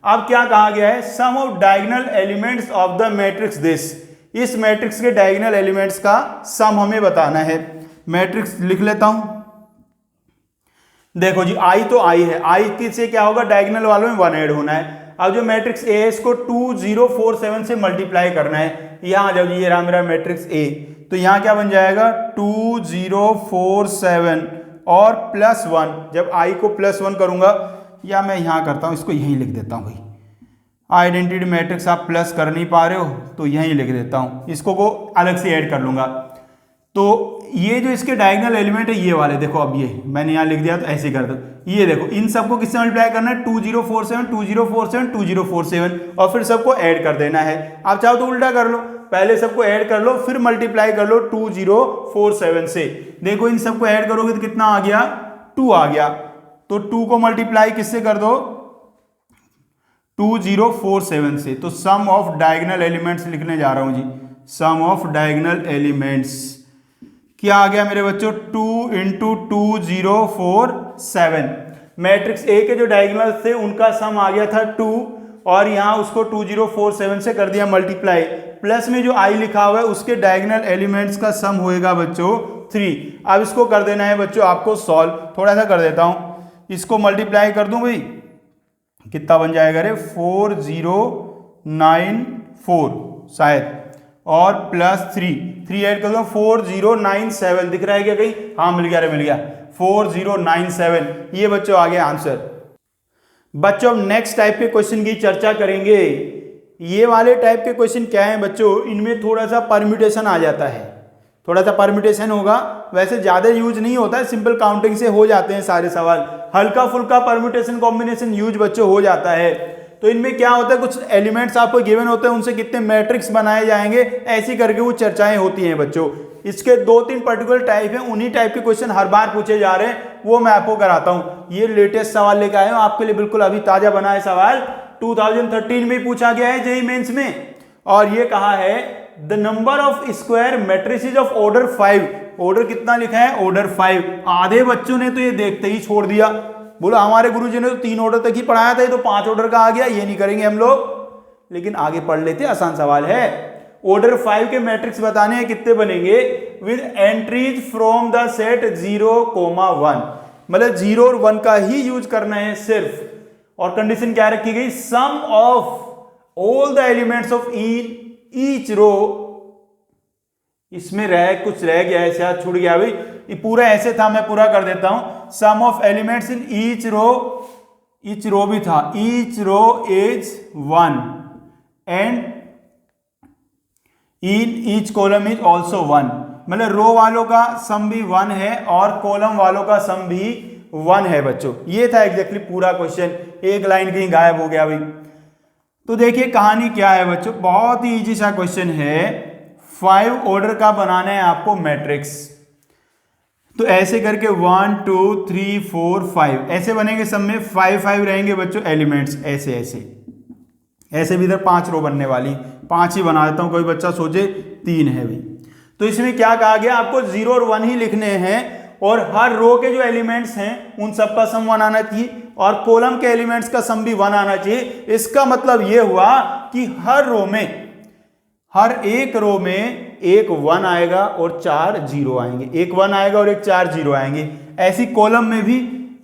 अब क्या कहा गया है, sum of diagonal elements of the matrix this, इस मैट्रिक्स के डायगोनल एलिमेंट्स का सम हमें बताना है। मैट्रिक्स लिख लेता हूं। देखो जी आई तो आई है, आई से क्या होगा, डायगोनल वालों में 1 ऐड होना है। अब जो मैट्रिक्स ए है इसको 2047 से मल्टीप्लाई करना है। यहां आ जाओ जी, ये रहा मेरा मैट्रिक्स ए। तो यहां क्या बन जाएगा 2047 और +1। जब आई को +1 करूंगा, या मैं यहां करता हूं, इसको यहीं लिख देता हूं भाई। आइडेंटिटी मैट्रिक्स आप प्लस कर नहीं पा रहे हो तो यहीं लिख देता हूं, इसको को अलग से ऐड कर लूंगा। तो ये जो इसके डायगोनल एलिमेंट है ये वाले, देखो अब ये मैंने यहां लिख दिया तो ऐसे कर दो। ये देखो इन सबको किससे मल्टीप्लाई करना है, 2047 2047 2047 और फिर सबको ऐड कर देना है। आप चाहो तो उल्टा कर लो, पहले सबको ऐड कर लो फिर मल्टीप्लाई कर लो 2047 से। देखो इन सबको ऐड करोगे तो कितना आ गया, 2 आ गया। तो 2 को मल्टीप्लाई किससे कर दो, 2047 से। तो सम ऑफ डायगोनल एलिमेंट्स लिखने जा रहा हूं जी, सम ऑफ डायगोनल एलिमेंट्स क्या आ गया मेरे बच्चों, 2 × 2047। मैट्रिक्स ए के जो डायगोनल थे उनका सम आ गया था 2 और यहां उसको 2047 से कर दिया मल्टीप्लाई। प्लस में जो आई लिखा हुआ है उसके डायगोनल एलिमेंट्स का सम होएगा बच्चों 3। अब इसको कर देना है बच्चों आपको सॉल्व। थोड़ा सा कर देता हूं, इसको मल्टीप्लाई कर दूं भाई, कितना बन जाएगा रे, 4094 शायद, और +3 ऐड कर दो 4097। दिख रहा है क्या कहीं, हाँ मिल गया रे, मिल गया 4097। ये बच्चों आ गया आंसर। बच्चों अब नेक्स्ट टाइप के क्वेश्चन की चर्चा करेंगे। ये वाले टाइप के क्वेश्चन क्या है बच्चों, इनमें थोड़ा सा परम्यूटेशन आ जाता है, थोड़ा सा परम्यूटेशन होगा, वैसे ज्यादा यूज नहीं होता है, सिंपल काउंटिंग से हो जाते हैं सारे सवाल। हल्का फुल्का परम्यूटेशन कॉम्बिनेशन यूज बच्चों हो जाता है। तो इनमें क्या होता है, कुछ एलिमेंट्स आपको गिवन होते हैं, उनसे कितने मैट्रिक्स बनाए जाएंगे, ऐसी करके वो चर्चाएं होती हैं बच्चों। इसके 2-3 पर्टिकुलर टाइप हैं, उन्हीं टाइप के क्वेश्चन हर बार पूछे जा रहे हैं, वो मैं आपको कराता हूं। ये लेटेस्ट सवाल लेकर आया हूं आपके लिए, बिल्कुल अभी ताजा बना है सवाल, 2013 में पूछा गया है जेईई मेंस में। और ये कहा है the number of square matrices of order 5। Order कितना लिखा है, ऑर्डर 5। आधे बच्चों ने तो ये देखते ही छोड़ दिया, बोला हमारे गुरुजी ने तो 3 ऑर्डर तक ही पढ़ाया था, ये तो 5 ऑर्डर का आ गया, ये नहीं करेंगे हम लोग। लेकिन आगे पढ़ लेते, आसान सवाल है। ऑर्डर 5 के मैट्रिक्स बताने हैं, कितने बनेंगे, with entries from the set 0,1। मतलब 0 और 1 का ही यूज करना है सिर्फ। और कंडीशन क्या रखी गई, sum of all the elements of each row. इसमें कुछ रह गया है, शायद छूट गया भाई, ये पूरा ऐसे था, मैं पूरा कर देता हूं। Sum of elements in each row भी था, each row is 1 and in each column is also 1। मतलब रो वालों का सम भी 1 है और कॉलम वालों का सम भी 1 है बच्चों। ये था एग्जैक्टली पूरा क्वेश्चन, एक लाइन कहीं गायब हो गया भाई। तो देखिए कहानी क्या है बच्चों, बहुत ही इजी सा क्वेश्चन है। 5 ऑर्डर का बनाना है आपको मैट्रिक्स। तो ऐसे करके 1 2 3 4 5 ऐसे बनेंगे, सब में 5 रहेंगे बच्चों एलिमेंट्स, ऐसे ऐसे ऐसे भी इधर 5 रो बनने वाली, 5 ही बना देता हूं, कोई बच्चा सोचे 3 है भी। तो इसमें क्या कहा गया, आपको 0 और 1 ही लिखने हैं और हर रो के जो एलिमेंट्स हैं उन सबका सम 1 आना चाहिए और कॉलम के एलिमेंट्स का सम भी 1 आना चाहिए। इसका मतलब यह हुआ कि हर एक रो में एक 1 आएगा और 4 0 आएंगे, एक 1 आएगा और एक 4 0 आएंगे। ऐसी कॉलम में भी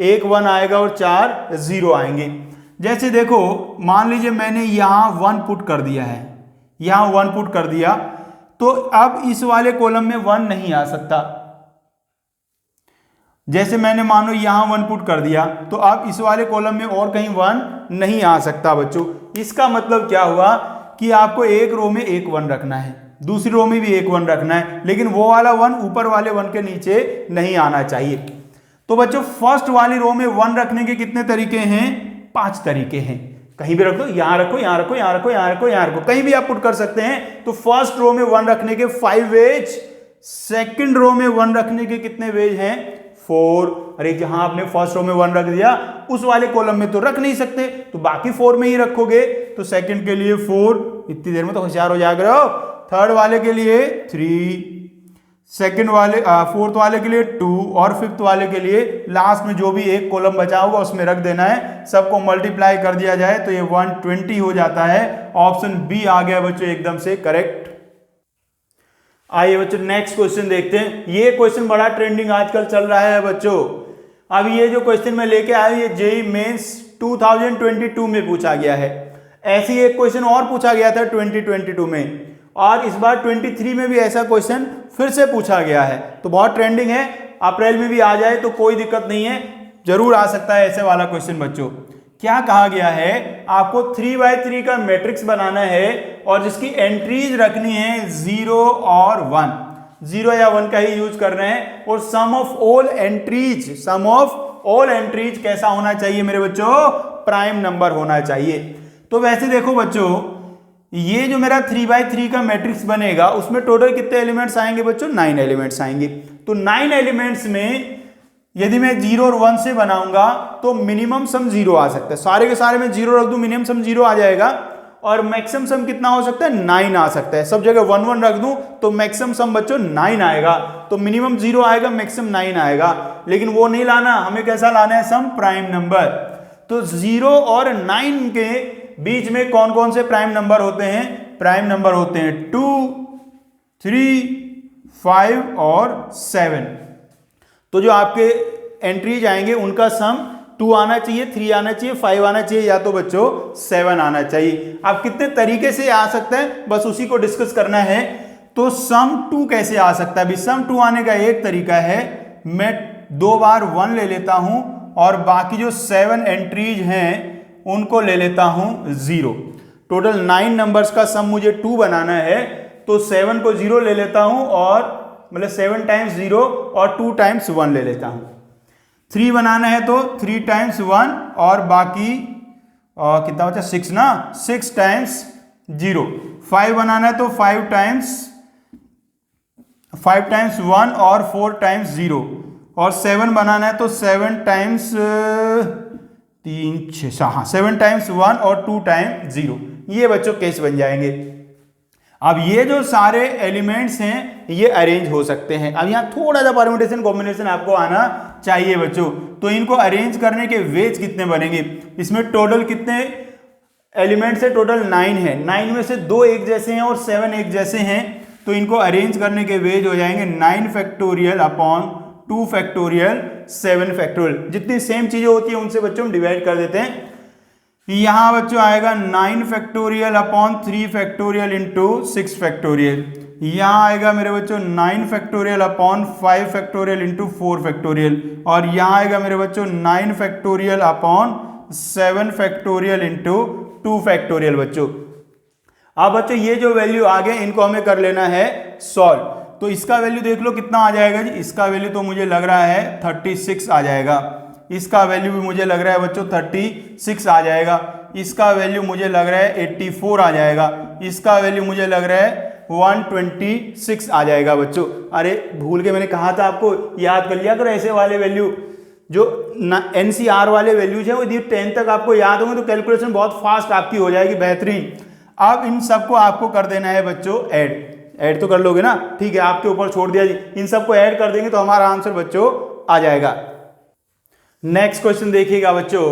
एक 1 आएगा और 4 0 आएंगे। जैसे देखो मान लीजिए मैंने यहां 1 पुट कर दिया है, यहां 1 पुट कर दिया, तो अब इस वाले कॉलम में 1 नहीं आ सकता। जैसे मैंने मानो यहां 1 पुट कर दिया, तो अब इस वाले कॉलम में और कहीं 1 नहीं आ सकता बच्चों। इसका मतलब क्या हुआ कि आपको एक रो में एक 1 रखना है, दूसरी रो में भी एक 1 रखना है, लेकिन वो वाला 1 ऊपर वाले 1 के नीचे नहीं आना चाहिए। तो बच्चों फर्स्ट वाली रो में 1 रखने के कितने तरीके हैं, 5 तरीके हैं। कहीं भी रख दो, यहां रखो, यहां रखो, यहां रखो, यहां रखो, यहां रखो, कहीं भी आप पुट कर सकते हैं। तो फर्स्ट रो में 1 रखने के 5 वेज, सेकंड रो में 1 रखने के कितने वेज हैं, 4। अरे जहां आपने फर्स्ट रो में 1 रख दिया उस वाले कॉलम में तो रख नहीं सकते, तो बाकी 4 में ही रखोगे। तो सेकंड के लिए 4, इतनी देर में तो होशियार हो जाएगा। थर्ड वाले के लिए 3, सेकंड वाले फोर्थ वाले के लिए 2 और फिफ्थ वाले के लिए लास्ट में जो भी एक कॉलम बचा होगा उसमें रख देना है। सबको मल्टीप्लाई कर दिया जाए तो ये 120 हो जाता है। ऑप्शन बी आ गया बच्चों एकदम से करेक्ट। आइए बच्चों नेक्स्ट क्वेश्चन देखते हैं। ये क्वेश्चन बड़ा ट्रेंडिंग आजकल चल रहा है बच्चों। अब ये जो क्वेश्चन मैं लेके आया ये जेईई मेंस 2022 में पूछा गया है। ऐसे ही एक क्वेश्चन और पूछा गया था 2022 में, और इस बार 23 में भी ऐसा क्वेश्चन फिर से पूछा गया है। तो बहुत ट्रेंडिंग है, अप्रैल में भी आ जाए तो कोई दिक्कत नहीं है, जरूर आ सकता है ऐसे वाला क्वेश्चन बच्चों। क्या कहा गया है, आपको 3x3 का मैट्रिक्स बनाना है और जिसकी एंट्रीज रखनी है 0 और 1, 0 या 1 का ही यूज कर रहे हैं। और सम ऑफ ऑल एंट्रीज कैसा होना चाहिए मेरे बच्चों, प्राइम नंबर होना चाहिए। तो वैसे देखो बच्चों, ये जो मेरा 3x3 का मैट्रिक्स बनेगा उसमें टोटल कितने एलिमेंट्स आएंगे बच्चों, 9 एलिमेंट्स आएंगे। तो 9 एलिमेंट्स में यदि मैं 0 और 1 से बनाऊंगा तो मिनिमम सम 0 आ सकता है। सारे के सारे में 0 रख दूं, मिनिमम सम 0 आ जाएगा। और मैक्सिमम सम कितना हो सकता है, 9 आ सकता है। सब जगह 1 1 रख दूं तो मैक्सिमम सम बच्चों 9 आएगा। तो मिनिमम 0 आएगा, मैक्सिमम 9 आएगा। लेकिन वो नहीं लाना, हमें कैसा लाना है, सम प्राइम नंबर। तो 0 और 9 के बीच में कौन कौन से प्राइम नंबर होते हैं, प्राइम नंबर होते हैं 2, 3, 5 और 7। तो जो आपके एंट्रीज आएंगे उनका सम 2 आना चाहिए, 3 आना चाहिए, 5 आना चाहिए, या तो बच्चों 7 आना चाहिए। अब कितने तरीके से आ सकता है बस उसी को डिस्कस करना है। तो सम 2 कैसे आ सकता है, अभी सम 2 आने का एक तरीका है, मैं 2 बार 1 ले लेता हूं और बाकी जो 7 एंट्रीज हैं उनको ले लेता हूं 0। टोटल 9 नंबर्स का सम मुझे 2 बनाना है, तो 7 को 0 ले लेता हूं, और मतलब 7 टाइम्स 0 और 2 टाइम्स 1 ले लेता हूं। 3 बनाना है तो 3 टाइम्स 1 और बाकी कितना बचा, 6 ना, 6 टाइम्स 0। 5 बनाना है तो 5 टाइम्स 1 और 4 टाइम्स 0। और 7 बनाना है तो 7 टाइम्स 3 6 हाँ 7 टाइम्स 1 और 2 टाइम्स 0। ये बच्चों केस बन जाएंगे। अब ये जो सारे एलिमेंट्स हैं ये अरेंज हो सकते हैं। अब यहाँ थोड़ा सा परम्यूटेशन कॉम्बिनेशन आपको आना चाहिए बच्चों। तो इनको अरेंज करने के वेज कितने बनेंगे, इसमें टोटल कितने एलिमेंट्स है, टोटल 9 है। 9 में से 2 एक जैसे हैं और 7 एक जैसे हैं, तो इनको अरेंज करने के वेज हो जाएंगे 9 फैक्टोरियल अपॉन 2 फैक्टोरियल 7 फैक्टोरियल। जितनी सेम चीजें होती है उनसे बच्चों हम डिवाइड कर देते हैं। यहां बच्चों आएगा 9 factorial upon 3 factorial into 6 factorial. यहां आएगा मेरे बच्चों 9 factorial upon 5 factorial into 4 factorial. और यहां आएगा मेरे बच्चों 9 factorial upon 7 factorial into 2 factorial बच्चों। अब बच्चों ये जो वैल्यू आ गए इनको हमें कर लेना है सॉल्व। तो इसका वैल्यू देख लो कितना आ जाएगा जी, इसका वैल्यू तो मुझे लग रहा है 36 आ जाएगा। इसका वैल्यू भी मुझे लग रहा है बच्चों 36 आ जाएगा। इसका वैल्यू मुझे लग रहा है 84 आ जाएगा। इसका वैल्यू मुझे लग रहा है 126 आ जाएगा बच्चों। अरे भूल के मैंने कहा था आपको याद कर लिया करो ऐसे वाले वैल्यू, जो NCR वाले वैल्यूज है वो 10 तक आपको याद होंगे तो कैलकुलेशन बहुत फास्ट आपकी हो जाएगी, बेहतरीन। अब इन सबको आपको कर देना है बच्चों ऐड तो कर लोगे ना, ठीक है, आपके ऊपर छोड़ दिया जी। इन सबको ऐड कर देंगे तो हमारा आंसर बच्चों आ जाएगा। नेक्स्ट क्वेश्चन देखिएगा बच्चों,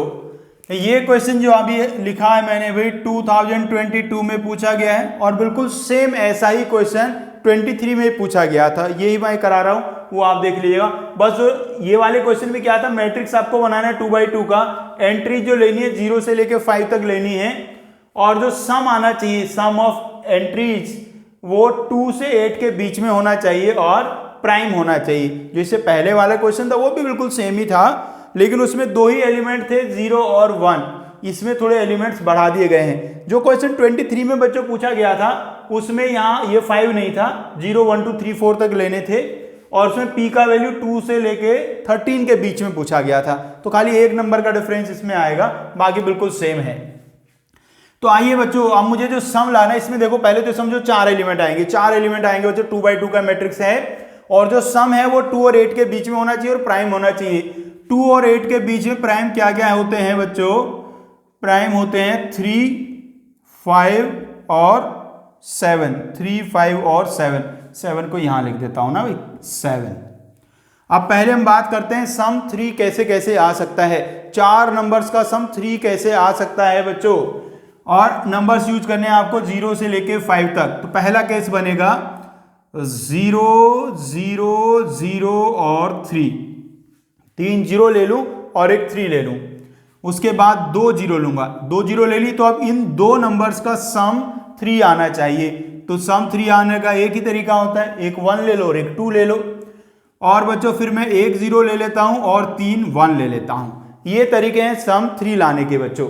ये क्वेश्चन जो अभी लिखा है मैंने भाई 2022 में पूछा गया है और बिल्कुल सेम ऐसा ही क्वेश्चन 23 में पूछा गया था, यही मैं करा रहा हूं, वो आप देख लीजिएगा। बस ये वाले क्वेश्चन में क्या था, मैट्रिक्स आपको बनाना है 2x2 का, एंट्री जो लेनी है 0 से लेकर 5 तक लेनी है, और जो सम आना चाहिए सम ऑफ एंट्रीज वो 2 से 8 के बीच में होना चाहिए और प्राइम होना चाहिए। जो इससे पहले वाला क्वेश्चन था वो भी बिल्कुल सेम ही था, लेकिन उसमें 2 ही एलिमेंट थे 0 और 1, इसमें थोड़े एलिमेंट्स बढ़ा दिए गए हैं। जो क्वेश्चन 23 में बच्चों पूछा गया था उसमें यहाँ ये 5 नहीं था, 0 1 2 3 4 तक लेने थे, और उसमें p का वैल्यू 2 से लेके 13 के बीच में पूछा गया था। तो खाली एक नंबर का डिफरेंस इसमें आएगा, बाकी बिल्कुल सेम है। तो आइए बच्चों अब मुझे जो सम लाना है इसमें देखो, पहले तो समझो 4 एलिमेंट आएंगे, 4 एलिमेंट आएंगे बच्चों, 2x2 का मैट्रिक्स है, और जो सम है वो 2 और 8 के बीच में होना चाहिए और प्राइम होना चाहिए। 2 और 8 के बीच में प्राइम क्या क्या होते हैं बच्चों, प्राइम होते हैं 3, 5 और 7, 3, 5 और 7 को यहां लिख देता हूं ना भाई 7। अब पहले हम बात करते हैं सम 3 कैसे कैसे आ सकता है, 4 नंबर्स का सम 3 कैसे आ सकता है बच्चों, और नंबर्स यूज करने हैं आपको 0 से लेके 5 तक। तो पहला केस बनेगा 0 0 0 और 3, 3 जीरो ले लूं और एक 3 ले लूं, उसके बाद 2 जीरो लूंगा, 2 जीरो ले ली, तो अब इन दो नंबर्स का सम 3 आना चाहिए। तो सम 3 आने का एक ही तरीका होता है, एक 1 ले लो और एक 2 ले लो। और बच्चों फिर मैं एक 0 ले लेता हूं और 3 1 ले लेता हूं। ये तरीके हैं सम 3 लाने के बच्चों।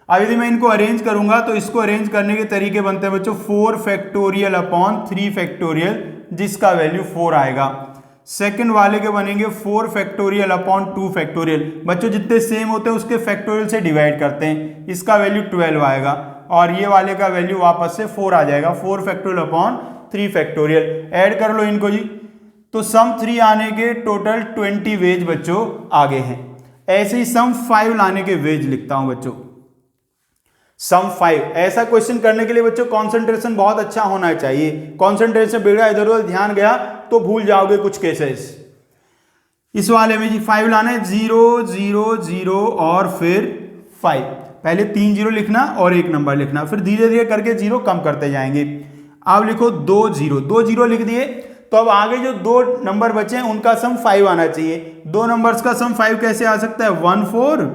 अब यदि मैं इनको अरेंज करूंगा तो इसको अरेंज करने के तरीके बनते हैं बच्चों 4 फैक्टोरियल अपॉन 3 फैक्टोरियल, जिसका वैल्यू 4 आएगा। सेकंड वाले के बनेंगे 4 फैक्टोरियल अपॉन 2 फैक्टोरियल, बच्चों जितने सेम होते हैं उसके फैक्टोरियल से डिवाइड करते हैं, इसका वैल्यू 12 आएगा। और ये वाले का वैल्यू वापस से 4 आ जाएगा, 4 फैक्टोरियल अपॉन 3 फैक्टोरियल। ऐड कर लो इनको जी, तो सम 3 आने के टोटल 20 वेज बच्चों आगे हैं। ऐसे ही सम 5 लाने के वेज लिखता हूं बच्चों, सम 5। ऐसा क्वेश्चन करने के लिए बच्चों कंसंट्रेशन बहुत अच्छा होना चाहिए, कंसंट्रेशन बिगड़ा, इधर उधर ध्यान गया तो भूल जाओगे कुछ केसेस। इस वाले में जी 5 लाना है, 0 0 0 और फिर 5। पहले 3 जीरो लिखना और एक नंबर लिखना, फिर धीरे धीरे करके जीरो कम करते जाएंगे। अब लिखो 2 जीरो, 2 जीरो लिख दिए, तो अब आगे जो दो नंबर बचे हैं उनका सम 5 आना चाहिए। दो नंबर्स का सम 5 कैसे आ सकता है, 1 4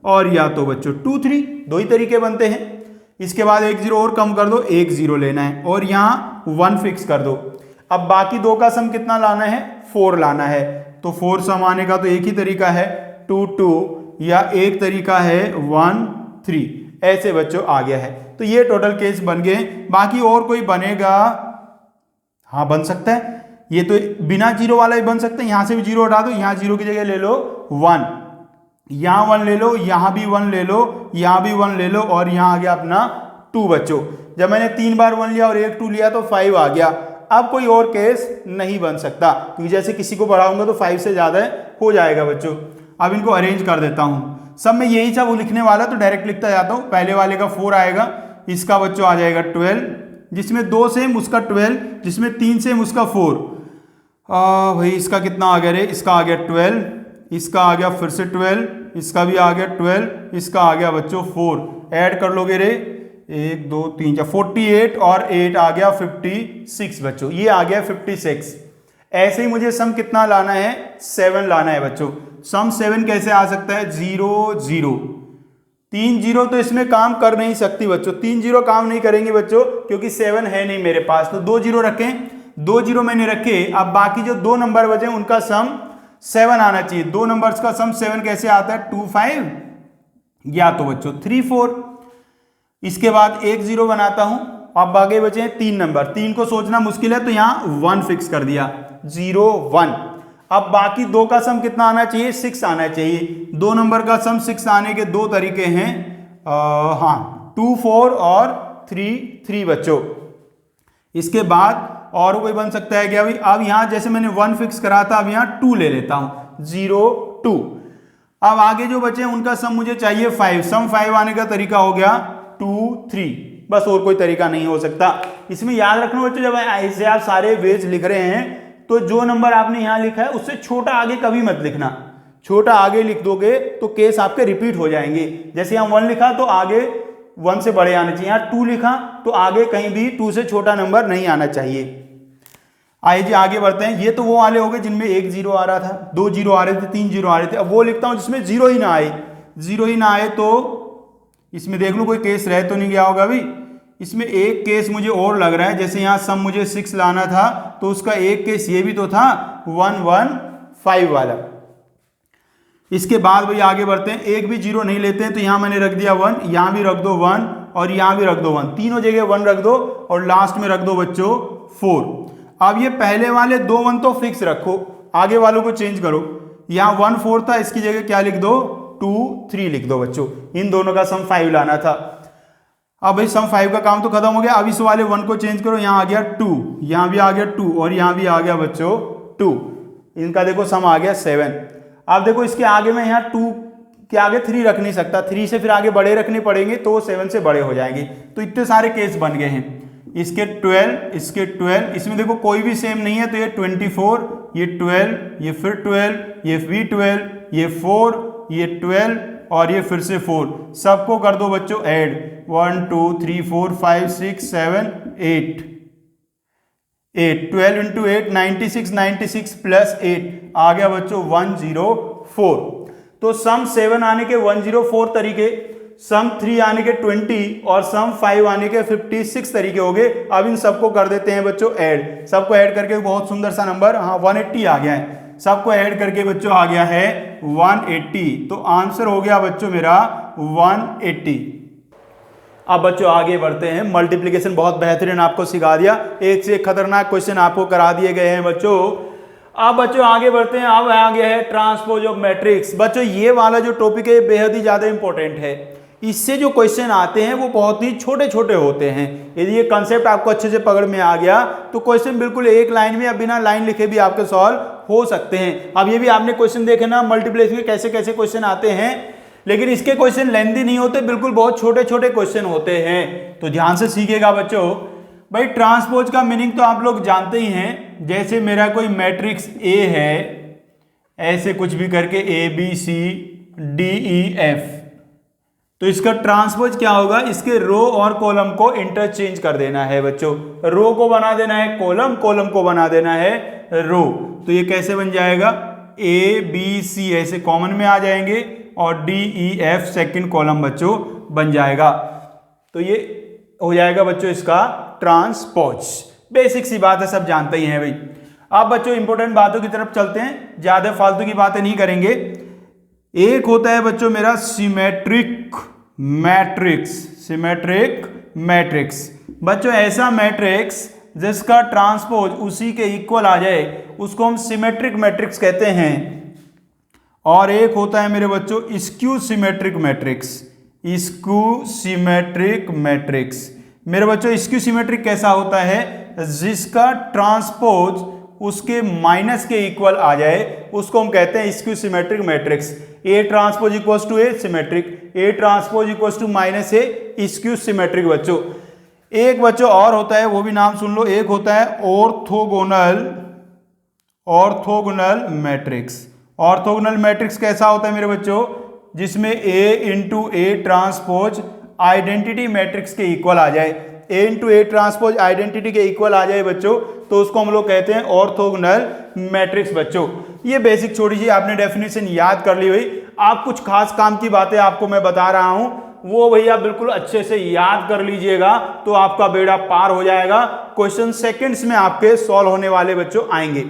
और या तो बच्चों 2 3, दो ही तरीके बनते हैं। इसके बाद एक जीरो और कम कर दो, एक जीरो लेना है और यहां 1 फिक्स कर दो। अब बाकी दो का सम कितना लाना है, 4 लाना है। तो 4 सम आने का तो एक ही तरीका है 2 2, या एक तरीका है 1 3, ऐसे बच्चों आ गया है। तो ये टोटल केस बन गए। बाकी और कोई बनेगा, हाँ बन सकता है, ये तो बिना जीरो वाला भी बन सकता है। यहां से भी जीरो हटा दो, यहां जीरो की जगह ले लो 1, यहां 1 ले लो, यहां भी 1 ले लो, यहां भी 1 ले लो और यहां आ गया अपना 2 बच्चों। जब मैंने 3 बार 1 लिया और एक 2 लिया तो 5 आ गया। अब कोई और केस नहीं बन सकता, क्योंकि जैसे किसी को बढ़ाऊंगा तो 5 से ज्यादा हो जाएगा बच्चों। अब इनको अरेंज कर देता हूं, सब में यही सब लिखने वाला तो डायरेक्ट लिखता जाता हूं। पहले वाले का 4 आएगा, इसका बच्चों आ जाएगा 12, जिसमें 2 सेम उसका 12, जिसमें 3 सेम उसका 4। भाई इसका कितना आ गया रे, इसका आ गया 12, इसका आ गया फिर से 12, इसका भी आ गया 12, इसका आ गया बच्चों 4। ऐड कर लोगे रे 1 2 3 4, 48 और 8 आ गया 56 बच्चों, ये आ गया 56। ऐसे ही मुझे सम कितना लाना है, 7 लाना है बच्चों। सम 7 कैसे आ सकता है, 0 0, 3 जीरो तो इसमें काम कर नहीं सकती बच्चों, 3 जीरो काम नहीं करेंगे बच्चों, क्योंकि 7 है नहीं मेरे पास। तो 2 जीरो रखें, 2 जीरो मैंने रखे। अब बाकी जो दो नंबर बचे उनका सम 7 आना चाहिए। दो नंबर्स का सम 7 कैसे आता है, 2 5 या तो बच्चों 3 4। इसके बाद एक जीरो बनाता हूं। अब आगे बचे हैं 3 नंबर, 3 को सोचना मुश्किल है तो यहां 1 फिक्स कर दिया, 0 1। अब बाकी दो का सम कितना आना चाहिए, 6 आना चाहिए। दो नंबर का सम 6 आने के दो तरीके हैं, हाँ 2 4 और 3 3 बच्चों। इसके बाद और कोई बन सकता है क्या भाई, अब यहां जैसे मैंने 1 फिक्स करा था, अब यहां 2 ले लेता हूं, 0 2। अब आगे जो बचे उनका सम मुझे चाहिए 5, सम 5 आने का तरीका हो गया 2 3, बस और कोई तरीका नहीं हो सकता। इसमें याद रखना बच्चों, जब ऐसे आप सारे वेज लिख रहे हैं तो जो नंबर आपने यहां लिखा है उससे छोटा आगे कभी मत लिखना। छोटा आगे लिख दोगे तो केस आपके रिपीट हो जाएंगे। जैसे यहां 1 लिखा तो आगे 1 से बड़े आने चाहिए, यहां 2 लिखा तो आगे कहीं भी 2 से छोटा नंबर नहीं आना चाहिए। आइए जी आगे बढ़ते हैं। ये तो वो वाले हो गए जिनमें एक जीरो आ रहा था, 2 जीरो आ रहे थे, 3 जीरो आ रहे थे। अब वो लिखता हूं जिसमें जीरो ही ना आए। जीरो ही ना आए तो इसमें देख लो कोई केस रह तो नहीं गया होगा भाई। इसमें एक केस मुझे और लग रहा है, जैसे यहां सम मुझे 6 लाना था तो उसका एक केस ये भी तो था 1 1 5 वाला। इसके बाद भाई आगे बढ़ते हैं, एक भी जीरो नहीं लेते हैं तो यहां मैंने रख दिया 1, यहां भी रख दो 1 और यहां भी रख दो 1, तीनों जगह 1 रख दो और लास्ट में रख दो बच्चों 4। अब ये पहले वाले 2 1 तो फिक्स रखो, आगे वालों को चेंज करो। यहां 1 4 था, इसकी जगह क्या लिख दो 2 3 लिख दो बच्चों। इन दोनों का सम 5 लाना था। अब भाई सम 5 का काम तो खत्म हो गया। अब इस वाले 1 को चेंज करो, यहां आ गया 2, यहां भी आ गया 2 और यहां भी आ गया बच्चों 2। इनका देखो सम आ गया 7। अब देखो इसके आगे में यहां 2 के आगे 3 रख नहीं सकता, 3 से फिर आगे बड़े रखने पड़ेंगे तो 7 से बड़े हो जाएंगे। तो इतने सारे केस बन गए हैं। इसके 12, इसके 12, इसमें देखो कोई भी सेम नहीं है तो ये 24, ये 12, ये फिर 12, ये भी 12, ये 4, ये 12 और ये फिर से 4। सबको कर दो बच्चों ऐड, 1 2 3 4 5 6 7 8। 8, 12 इंटू 8 96, 96 प्लस 8 आ गया बच्चों 104। तो सम 7 आने के 104 तरीके, सम 3 आने के 20 और सम 5 आने के 56 तरीके हो गए। अब इन सबको कर देते हैं बच्चों ऐड, सबको ऐड करके बहुत सुंदर सा नंबर, हाँ 180 आ गया है। सबको ऐड करके बच्चों आ गया है 180, तो आंसर हो गया बच्चों मेरा 180। अब बच्चों आगे बढ़ते हैं, मल्टीप्लिकेशन बहुत बेहतरीन आपको सिखा दिया, एक से एक खतरनाक क्वेश्चन आपको करा दिए गए हैं बच्चों। अब बच्चों आगे बढ़ते हैं, अब आ गया है ट्रांसपोज ऑफ मैट्रिक्स। बच्चों ये वाला जो टॉपिक है बेहद ही ज्यादा इंपॉर्टेंट है, इससे जो क्वेश्चन आते हैं वो बहुत ही छोटे छोटे होते हैं। यदि ये कंसेप्ट आपको अच्छे से पकड़ में आ गया तो क्वेश्चन बिल्कुल एक लाइन में या बिना लाइन लिखे भी आपके सॉल्व हो सकते हैं। अब ये भी आपने क्वेश्चन देखे ना मल्टीप्लिकेशन के कैसे कैसे क्वेश्चन आते हैं, लेकिन इसके क्वेश्चन लेंथी नहीं होते, बिल्कुल बहुत छोटे छोटे क्वेश्चन होते हैं, तो ध्यान से सीखिएगा बच्चों। भाई ट्रांसपोज का मीनिंग तो आप लोग जानते ही हैं, जैसे मेरा कोई मैट्रिक्स ए है, ऐसे कुछ भी करके ABCDEF, तो इसका ट्रांसपोज क्या होगा, इसके रो और कॉलम को इंटरचेंज कर देना है बच्चों। रो को बना देना है कॉलम, कॉलम को बना देना है रो। तो ये कैसे बन जाएगा, ABC ऐसे कॉमन में आ जाएंगे और DEF सेकंड कॉलम बच्चों बन जाएगा। तो ये हो जाएगा बच्चों इसका ट्रांसपोज। बेसिक सी बात है, सब जानते ही हैं भाई। अब बच्चों इंपॉर्टेंट बातों की तरफ चलते हैं, ज्यादा फालतू की बातें नहीं करेंगे। एक होता है बच्चों मेरा सिमेट्रिक मैट्रिक्स, सिमेट्रिक मैट्रिक्स। बच्चों ऐसा मैट्रिक्स जिसका ट्रांसपोज उसी के इक्वल आ जाए उसको हम सिमेट्रिक मैट्रिक्स कहते हैं। और एक होता है मेरे बच्चों skew symmetric matrix, skew symmetric matrix. मेरे बच्चों स्क्यू सिमेट्रिक कैसा होता है, जिसका ट्रांसपोज उसके माइनस के इक्वल आ जाए उसको हम कहते हैं skew symmetric matrix. A transpose equals to A symmetric, A transpose equals to minus A skew symmetric बच्चों। एक बच्चों और होता है, वो भी नाम सुन लो, एक होता है orthogonal, orthogonal matrix. Orthogonal matrix कैसा होता है मेरे बच्चों, जिसमें A into A transpose identity matrix के इक्वल आ जाए, A into A transpose identity के इक्वल आ जाए बच्चों, तो उसको हम लोग कहते हैं ऑर्थोगोनल मैट्रिक्स बच्चों। ये बेसिक छोटी सी आपने डेफिनेशन याद कर ली हुई। आप कुछ खास काम की बातें आपको मैं बता रहा हूं, वो भैया बिल्कुल अच्छे से याद कर लीजिएगा तो आपका बेड़ा पार हो जाएगा। क्वेश्चन सेकंड्स में आपके सॉल्व होने वाले बच्चों आएंगे।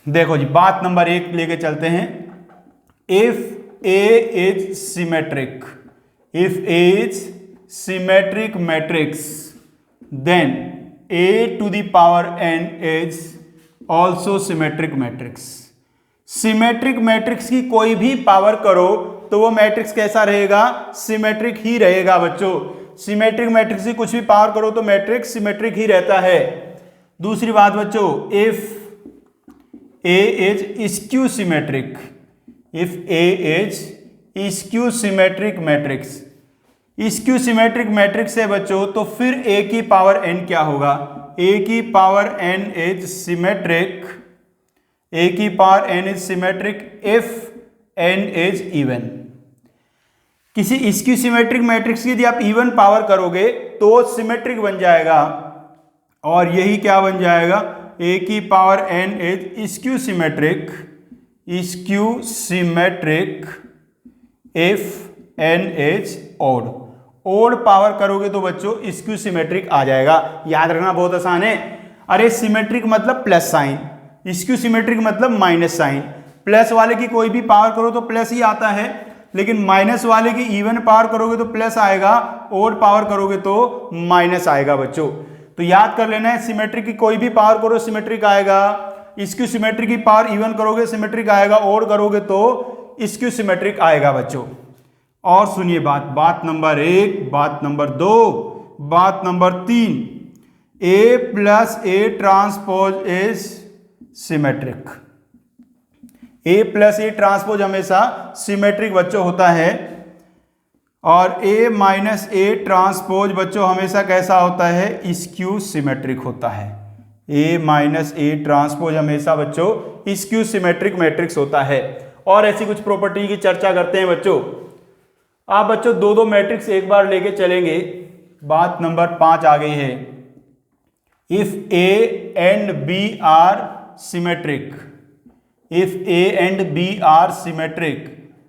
देखो जी बात नंबर 1 लेके चलते हैं। If A is symmetric, if A is symmetric matrix then a to the power n is also symmetric matrix। Symmetric matrix की कोई भी पावर करो तो वो मैट्रिक्स कैसा रहेगा, सिमेट्रिक ही रहेगा बच्चों। सिमेट्रिक मैट्रिक्स की कुछ भी पावर करो तो मैट्रिक्स सिमेट्रिक ही रहता है। दूसरी बात बच्चों, if a is skew symmetric, if a is skew symmetric matrix, skew symmetric matrix है बच्चों, तो फिर a की पावर n क्या होगा, a की power n is symmetric, a की power n is symmetric if n is even. किसी स्क्यू सिमेट्रिक मैट्रिक्स की यदि आप इवन पावर करोगे तो वो सिमेट्रिक बन जाएगा, और यही क्या बन जाएगा, a की power n is skew symmetric, skew symmetric if n is odd. Odd power करोगे तो बच्चों स्क्यू सिमेट्रिक आ जाएगा। याद रखना बहुत आसान है। अरे सिमेट्रिक मतलब प्लस साइन, स्क्यू सिमेट्रिक मतलब माइनस साइन। प्लस वाले की कोई भी पावर करो तो प्लस ही आता है, लेकिन माइनस वाले की इवन पावर करोगे तो प्लस आएगा, ओड पावर करोगे तो माइनस आएगा बच्चों। तो याद कर लेना है, सिमेट्रिक की कोई भी पावर करो सिमेट्रिक आएगा, स्क्यू सिमेट्रिक की पावर इवन करोगे सिमेट्रिक आएगा, ओड करोगे तो स्क्यू सिमेट्रिक आएगा बच्चों। और सुनिए बात नंबर 1, बात नंबर 2, बात number 3, a plus A transpose is symmetric. a plus A transpose हमेशा सिमेट्रिक बच्चों होता है, और a माइनस ए ट्रांसपोज बच्चों हमेशा कैसा होता है, स्क्यू सिमेट्रिक होता है। a माइनस ए ट्रांसपोज हमेशा बच्चों स्क्यू सिमेट्रिक मैट्रिक्स होता है। और ऐसी कुछ प्रॉपर्टी की चर्चा करते हैं बच्चों। आप बच्चों दो मैट्रिक्स एक बार लेके चलेंगे। बात नंबर 5 आ गई है। If A and B are symmetric, if A and B are symmetric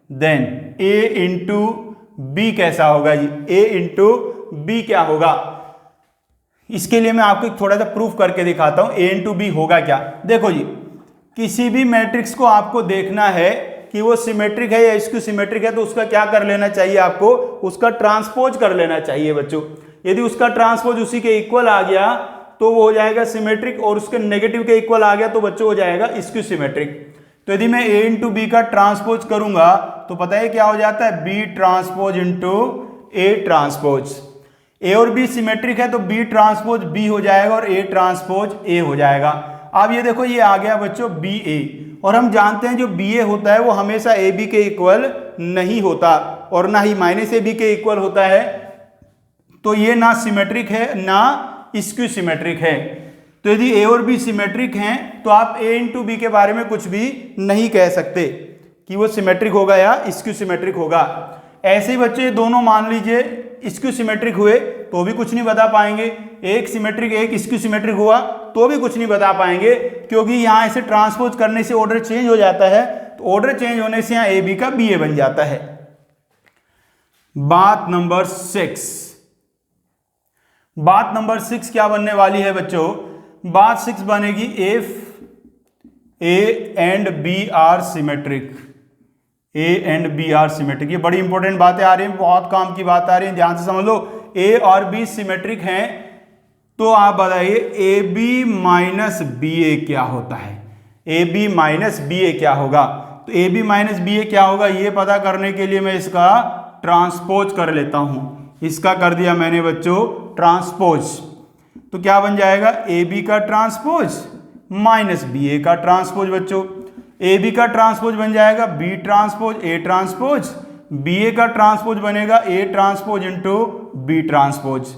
then A into B कैसा होगा जी, ए इंटू बी क्या होगा। इसके लिए मैं आपको थोड़ा सा प्रूफ करके दिखाता हूं, ए इंटू बी होगा क्या। देखो जी, किसी भी मैट्रिक्स को आपको देखना है कि वो सिमेट्रिक है या इसकी सिमेट्रिक है, तो उसका क्या कर लेना चाहिए आपको, उसका ट्रांसपोज कर लेना चाहिए बच्चों। यदि उसका ट्रांसपोज उसी के इक्वल आ गया तो वो हो जाएगा सिमेट्रिक, और उसके नेगेटिव के इक्वल आ गया तो बच्चों हो जाएगा इसकी सिमेट्रिक। तो यदि मैं ए इंटू बी का ट्रांसपोज करूंगा तो पता है क्या हो जाता है, B transpose into A transpose. A और बी सिमेट्रिक है तो बी ट्रांसपोज बी हो जाएगा और ए ट्रांसपोज ए हो जाएगा। अब ये देखो, ये आ गया बच्चों बी ए, और हम जानते हैं जो बी ए होता है वो हमेशा ए बी के इक्वल नहीं होता और ना ही माइनस ए बी के इक्वल होता है। तो ये ना सिमेट्रिक है ना स्क्यू सिमेट्रिक है। तो यदि ए और बी सिमेट्रिक हैं तो आप ए इंटू बी के बारे में कुछ भी नहीं कह सकते कि वो सिमेट्रिक होगा या स्क्यू सिमेट्रिक होगा। ऐसे ही बच्चे दोनों मान लीजिए स्क्यू सिमेट्रिक हुए तो भी कुछ नहीं बता पाएंगे, एक सिमेट्रिक एक स्क्यू सिमेट्रिक हुआ तो भी कुछ नहीं बता पाएंगे, क्योंकि यहाँ ऐसे ट्रांसपोज करने से ऑर्डर चेंज हो जाता है। तो ऑर्डर चेंज होने से यहाँ ए बी का बी ए बन जाता है। बात नंबर 6, बात नंबर 6 क्या बनने वाली है बच्चों, बात 6 बनेगी if A and B are symmetric, A and B are symmetric. ये बड़ी इंपॉर्टेंट बातें आ रही हैं, बहुत काम की बात आ रही है, ध्यान से समझ लो। ए और बी सिमेट्रिक हैं तो आप बताइए ए बी माइनस बी ए क्या होता है, ए बी माइनस बी ए क्या होगा। तो ए बी माइनस बी ए क्या होगा ये पता करने के लिए मैं इसका ट्रांसपोज कर लेता हूं। इसका कर दिया मैंने बच्चों ट्रांसपोज, तो क्या बन जाएगा, ए बी का ट्रांसपोज माइनस बी ए का ट्रांसपोज। बच्चों ए बी का ट्रांसपोज बन जाएगा B transpose A transpose, B A का ट्रांसपोज बनेगा A transpose into B transpose.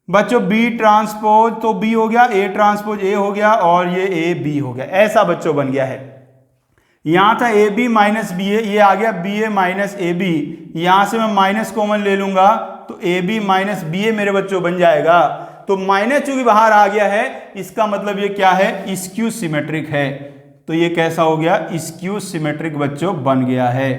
बच्चों बी ट्रांसपोज तो बी हो गया, ए ट्रांसपोज ए हो गया और ये ए बी हो गया। ऐसा बच्चों बन गया है। यहां था A B minus B A, ये आ गया B A minus A B. यहां से मैं माइनस कॉमन ले लूंगा तो A B minus B A मेरे बच्चों बन जाएगा। तो माइनस चूंकि बाहर आ गया है इसका मतलब ये क्या है, स्क्यू सिमेट्रिक है। तो ये कैसा हो गया, स्क्यू सिमेट्रिक बच्चों बन गया है।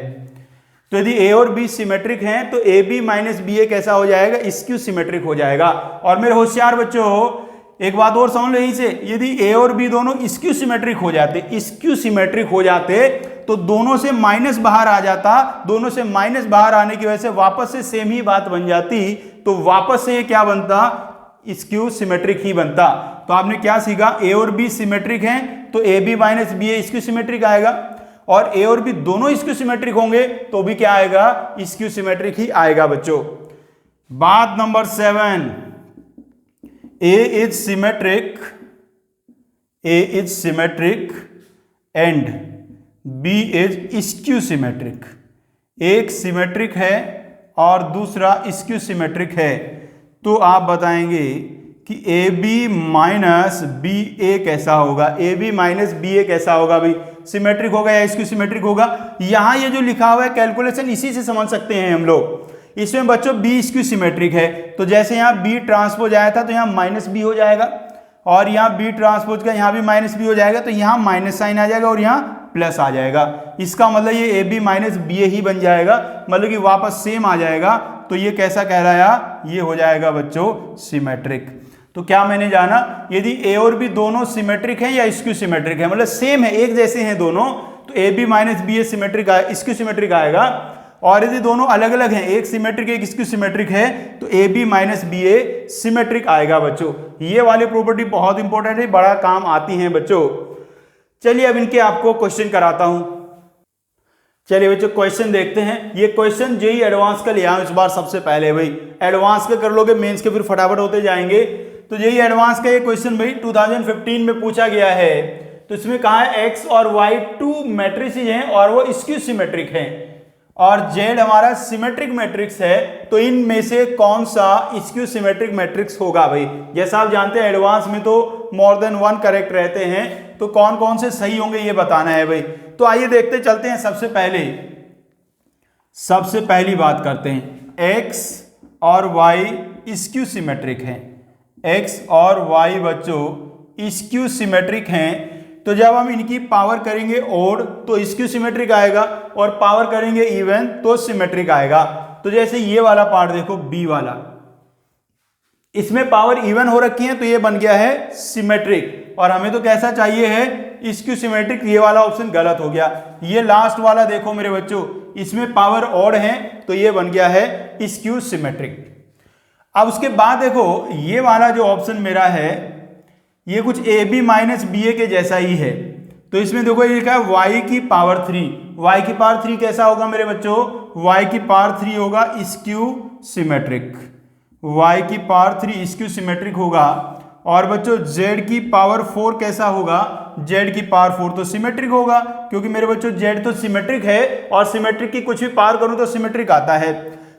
तो यदि ए और बी सिमेट्रिक हैं तो ए बी माइनस बी ए कैसा हो जाएगा, स्क्यू सिमेट्रिक हो जाएगा। और मेरे होशियार बच्चों एक बात और समझ लो यहीं से, यदि ए और बी दोनों स्क्यू सिमेट्रिक हो जाते, स्क्यू सिमेट्रिक हो जाते तो दोनों से माइनस बाहर आ जाता, दोनों से माइनस बाहर आने की वजह से वापस से सेम ही बात बन जाती, तो वापस से ये क्या बनता, स्क्यू सिमेट्रिक ही बनता। तो आपने क्या सीखा, ए और बी सिमेट्रिक हैं तो A B minus B A skew symmetric आएगा, और ए और बी दोनों स्क्यू सिमेट्रिक होंगे तो भी क्या आएगा, स्क्यू सिमेट्रिक ही आएगा बच्चों। बात number 7, A is symmetric, A is symmetric and B is skew symmetric. एक सिमेट्रिक है और दूसरा स्क्यू सिमेट्रिक है, तो आप बताएंगे कि ए बी माइनस बी ए कैसा होगा, ए बी माइनस बी ए कैसा होगा भाई, सिमेट्रिक होगा या स्क्यू सिमेट्रिक होगा। यहां ये जो लिखा हुआ है कैलकुलेशन इसी से समझ सकते हैं हम लोग। इसमें बच्चों बी स्क्यू सिमेट्रिक है तो जैसे यहां बी ट्रांसपोज आया था तो यहां माइनस बी हो जाएगा, और यहां बी ट्रांसपोज का यहां भी माइनस बी हो जाएगा तो यहां माइनस साइन आ जाएगा और यहां प्लस आ जाएगा। इसका मतलब ये ए बी माइनस बी ए ही बन जाएगा, मतलब कि वापस सेम आ जाएगा। तो ये कैसा कह रहा है, ये हो जाएगा बच्चों सिमेट्रिक। तो क्या मैंने जाना, यदि ए और बी दोनों सिमेट्रिक हैं या स्क्यू सिमेट्रिक है, मतलब सेम है एक जैसे हैं दोनों, तो A B minus B A symmetric skew symmetric आएगा। और यदि दोनों अलग अलग हैं, एक सिमेट्रिक एक स्क्यू सिमेट्रिक है, तो A B minus B A symmetric आएगा बच्चों। ये वाली प्रॉपर्टी बहुत इंपॉर्टेंट है, बड़ा काम आती है बच्चों। चलिए अब इनके आपको क्वेश्चन कराता हूं। चलिए बच्चों क्वेश्चन देखते हैं। ये क्वेश्चन जेईई एडवांस का लिया है इस बार सबसे पहले भाई, एडवांस के कर लोगे मेंस के फिर फटाफट होते जाएंगे। तो जेईई एडवांस का ये क्वेश्चन भाई 2015 में पूछा गया है। तो इसमें कहा है एक्स और वाई 2 मैट्रिसेस हैं और वो स्क्यू सिमेट्रिक हैं, और जेड हमारा सिमेट्रिक मैट्रिक्स है, तो इनमें से कौन सा स्क्यू सिमेट्रिक मैट्रिक्स होगा भाई। जैसा आप जानते हैं एडवांस में तो मोर देन 1 करेक्ट रहते हैं, तो कौन कौन से सही होंगे ये बताना है भाई। तो आइए देखते चलते हैं। सबसे पहली बात करते हैं, एक्स और वाई स्क्यू सिमेट्रिक हैं, x और y बच्चों स्क्यू सिमेट्रिक हैं, तो जब हम इनकी पावर करेंगे ओड तो स्क्यू सिमेट्रिक आएगा, और पावर करेंगे इवन तो सिमेट्रिक आएगा। तो जैसे ये वाला पार्ट देखो b वाला, इसमें पावर इवन हो रखी है तो ये बन गया है सिमेट्रिक, और हमें तो कैसा चाहिए है स्क्यू सिमेट्रिक, ये वाला ऑप्शन गलत हो गया। ये लास्ट वाला देखो मेरे बच्चों, इसमें पावर ऑड है तो ये बन गया है स्क्यू सिमेट्रिक। अब उसके बाद देखो ये वाला जो ऑप्शन मेरा है ये कुछ ए बी माइनस बी ए के जैसा ही है, तो इसमें देखो ये लिखा है y की पावर 3। y की पावर 3 कैसा होगा मेरे बच्चों, y की पावर 3 होगा स्क्यू सिमेट्रिक, y की पावर 3 स्क्यू सिमेट्रिक होगा। और बच्चों z की पावर 4 कैसा होगा, z की पावर 4 तो सिमेट्रिक होगा, क्योंकि मेरे बच्चों z तो सिमेट्रिक है, और सिमेट्रिक की कुछ भी पावर करूं तो सिमेट्रिक आता है।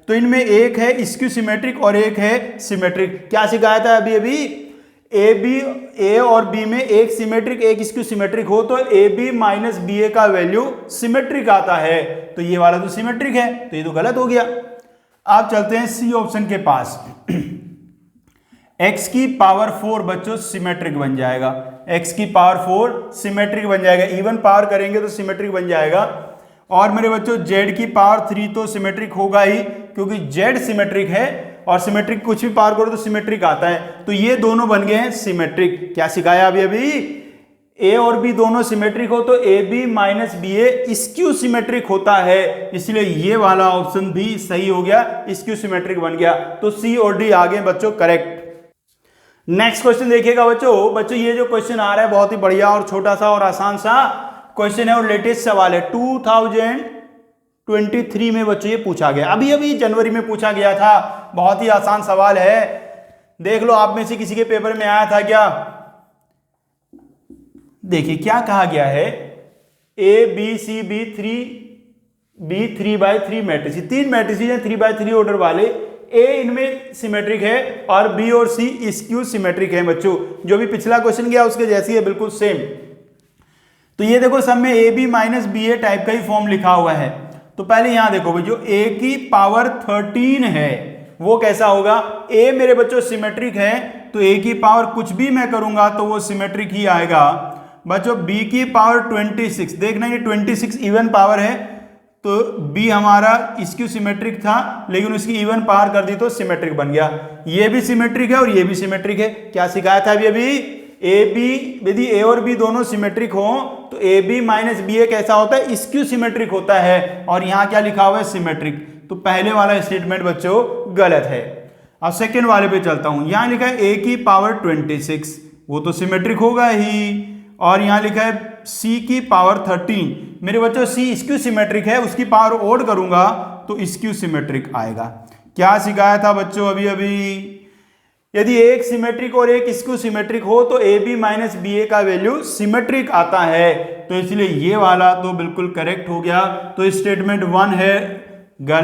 तो इनमें एक है स्क्यू सिमेट्रिक और एक है सिमेट्रिक। क्या सिखाया था अभी ए और बी में एक सिमेट्रिक एक स्क्यू सिमेट्रिक हो तो A B minus B A का वैल्यू सिमेट्रिक आता है, तो ये वाला तो सिमेट्रिक है, तो ये तो गलत हो गया। आप चलते हैं सी ऑप्शन के पास। x की पावर 4 बच्चों सिमेट्रिक बन जाएगा, x की पावर 4 सिमेट्रिक बन जाएगा, इवन पावर करेंगे तो सिमेट्रिक बन जाएगा। और मेरे बच्चों z की पावर 3 तो सिमेट्रिक होगा ही, क्योंकि z सिमेट्रिक है, और सिमेट्रिक कुछ भी पावर करो तो सिमेट्रिक आता है, तो ये दोनों बन गए हैं सिमेट्रिक। क्या सिखाया अभी a और b दोनों सिमेट्रिक हो तो A B minus B A skew symmetric होता है, इसलिए ये वाला ऑप्शन भी सही हो गया, स्क्यू सिमेट्रिक बन गया। तो सी और डी आ गए बच्चों करेक्ट। नेक्स्ट क्वेश्चन देखिएगा बच्चों ये जो क्वेश्चन आ रहा है बहुत ही बढ़िया और छोटा सा और आसान सा क्वेश्चन है, और लेटेस्ट सवाल है 2023 में बच्चों ये पूछा गया, अभी जनवरी में पूछा गया था। बहुत ही आसान सवाल है, देख लो आप में से किसी के पेपर में आया था क्या। देखिए क्या कहा गया है, A B C B 3/3 matrix, 3 matrix हैं 3/3 ऑर्डर वाले, ए इनमें सिमेट्रिक है और बी और सी स्क्यू सिमेट्रिक है बच्चों। जो भी पिछला क्वेश्चन गया उसके जैसी है बिल्कुल सेम। तो ये देखो सब में A B minus B A type का ही फॉर्म लिखा हुआ है। तो पहले यहां देखो भाई, जो a की पावर 13 है वो कैसा होगा, a मेरे बच्चों सिमेट्रिक है तो a की पावर कुछ भी मैं करूंगा तो वो सिमेट्रिक ही आएगा। बच्चों b की पावर 26, देखना ये 26 इवन पावर है, तो b हमारा स्क्यू सिमेट्रिक था लेकिन उसकी इवन पावर कर दी तो सिमेट्रिक बन गया। ये भी सिमेट्रिक है और ये भी सिमेट्रिक है। क्या सिखाया था अभी ए बी, यदि ए और बी दोनों सिमेट्रिक हो तो ए बी माइनस बी ए कैसा होता है, स्क्यू सिमेट्रिक होता है, और यहां क्या लिखा हुआ है सिमेट्रिक। तो पहले वाला स्टेटमेंट बच्चों गलत है। अब सेकंड वाले पे चलता हूं, यहां लिखा है ए की पावर 26, वो तो सिमेट्रिक होगा ही, और यहां लिखा है सी की पावर 13, मेरे बच्चों सी स्क्यू सिमेट्रिक है, उसकी पावर ओड करूंगा तो स्क्यू सिमेट्रिक आएगा। क्या सिखाया था बच्चों अभी, यदि एक सिमेट्रिक और एक स्क्यू सिमेट्रिक हो तो A B minus B A का वैल्यू सिमेट्रिक आता है, तो इसलिए ये वाला तो बिल्कुल करेक्ट हो गया। तो स्टेटमेंट 1 है गलत।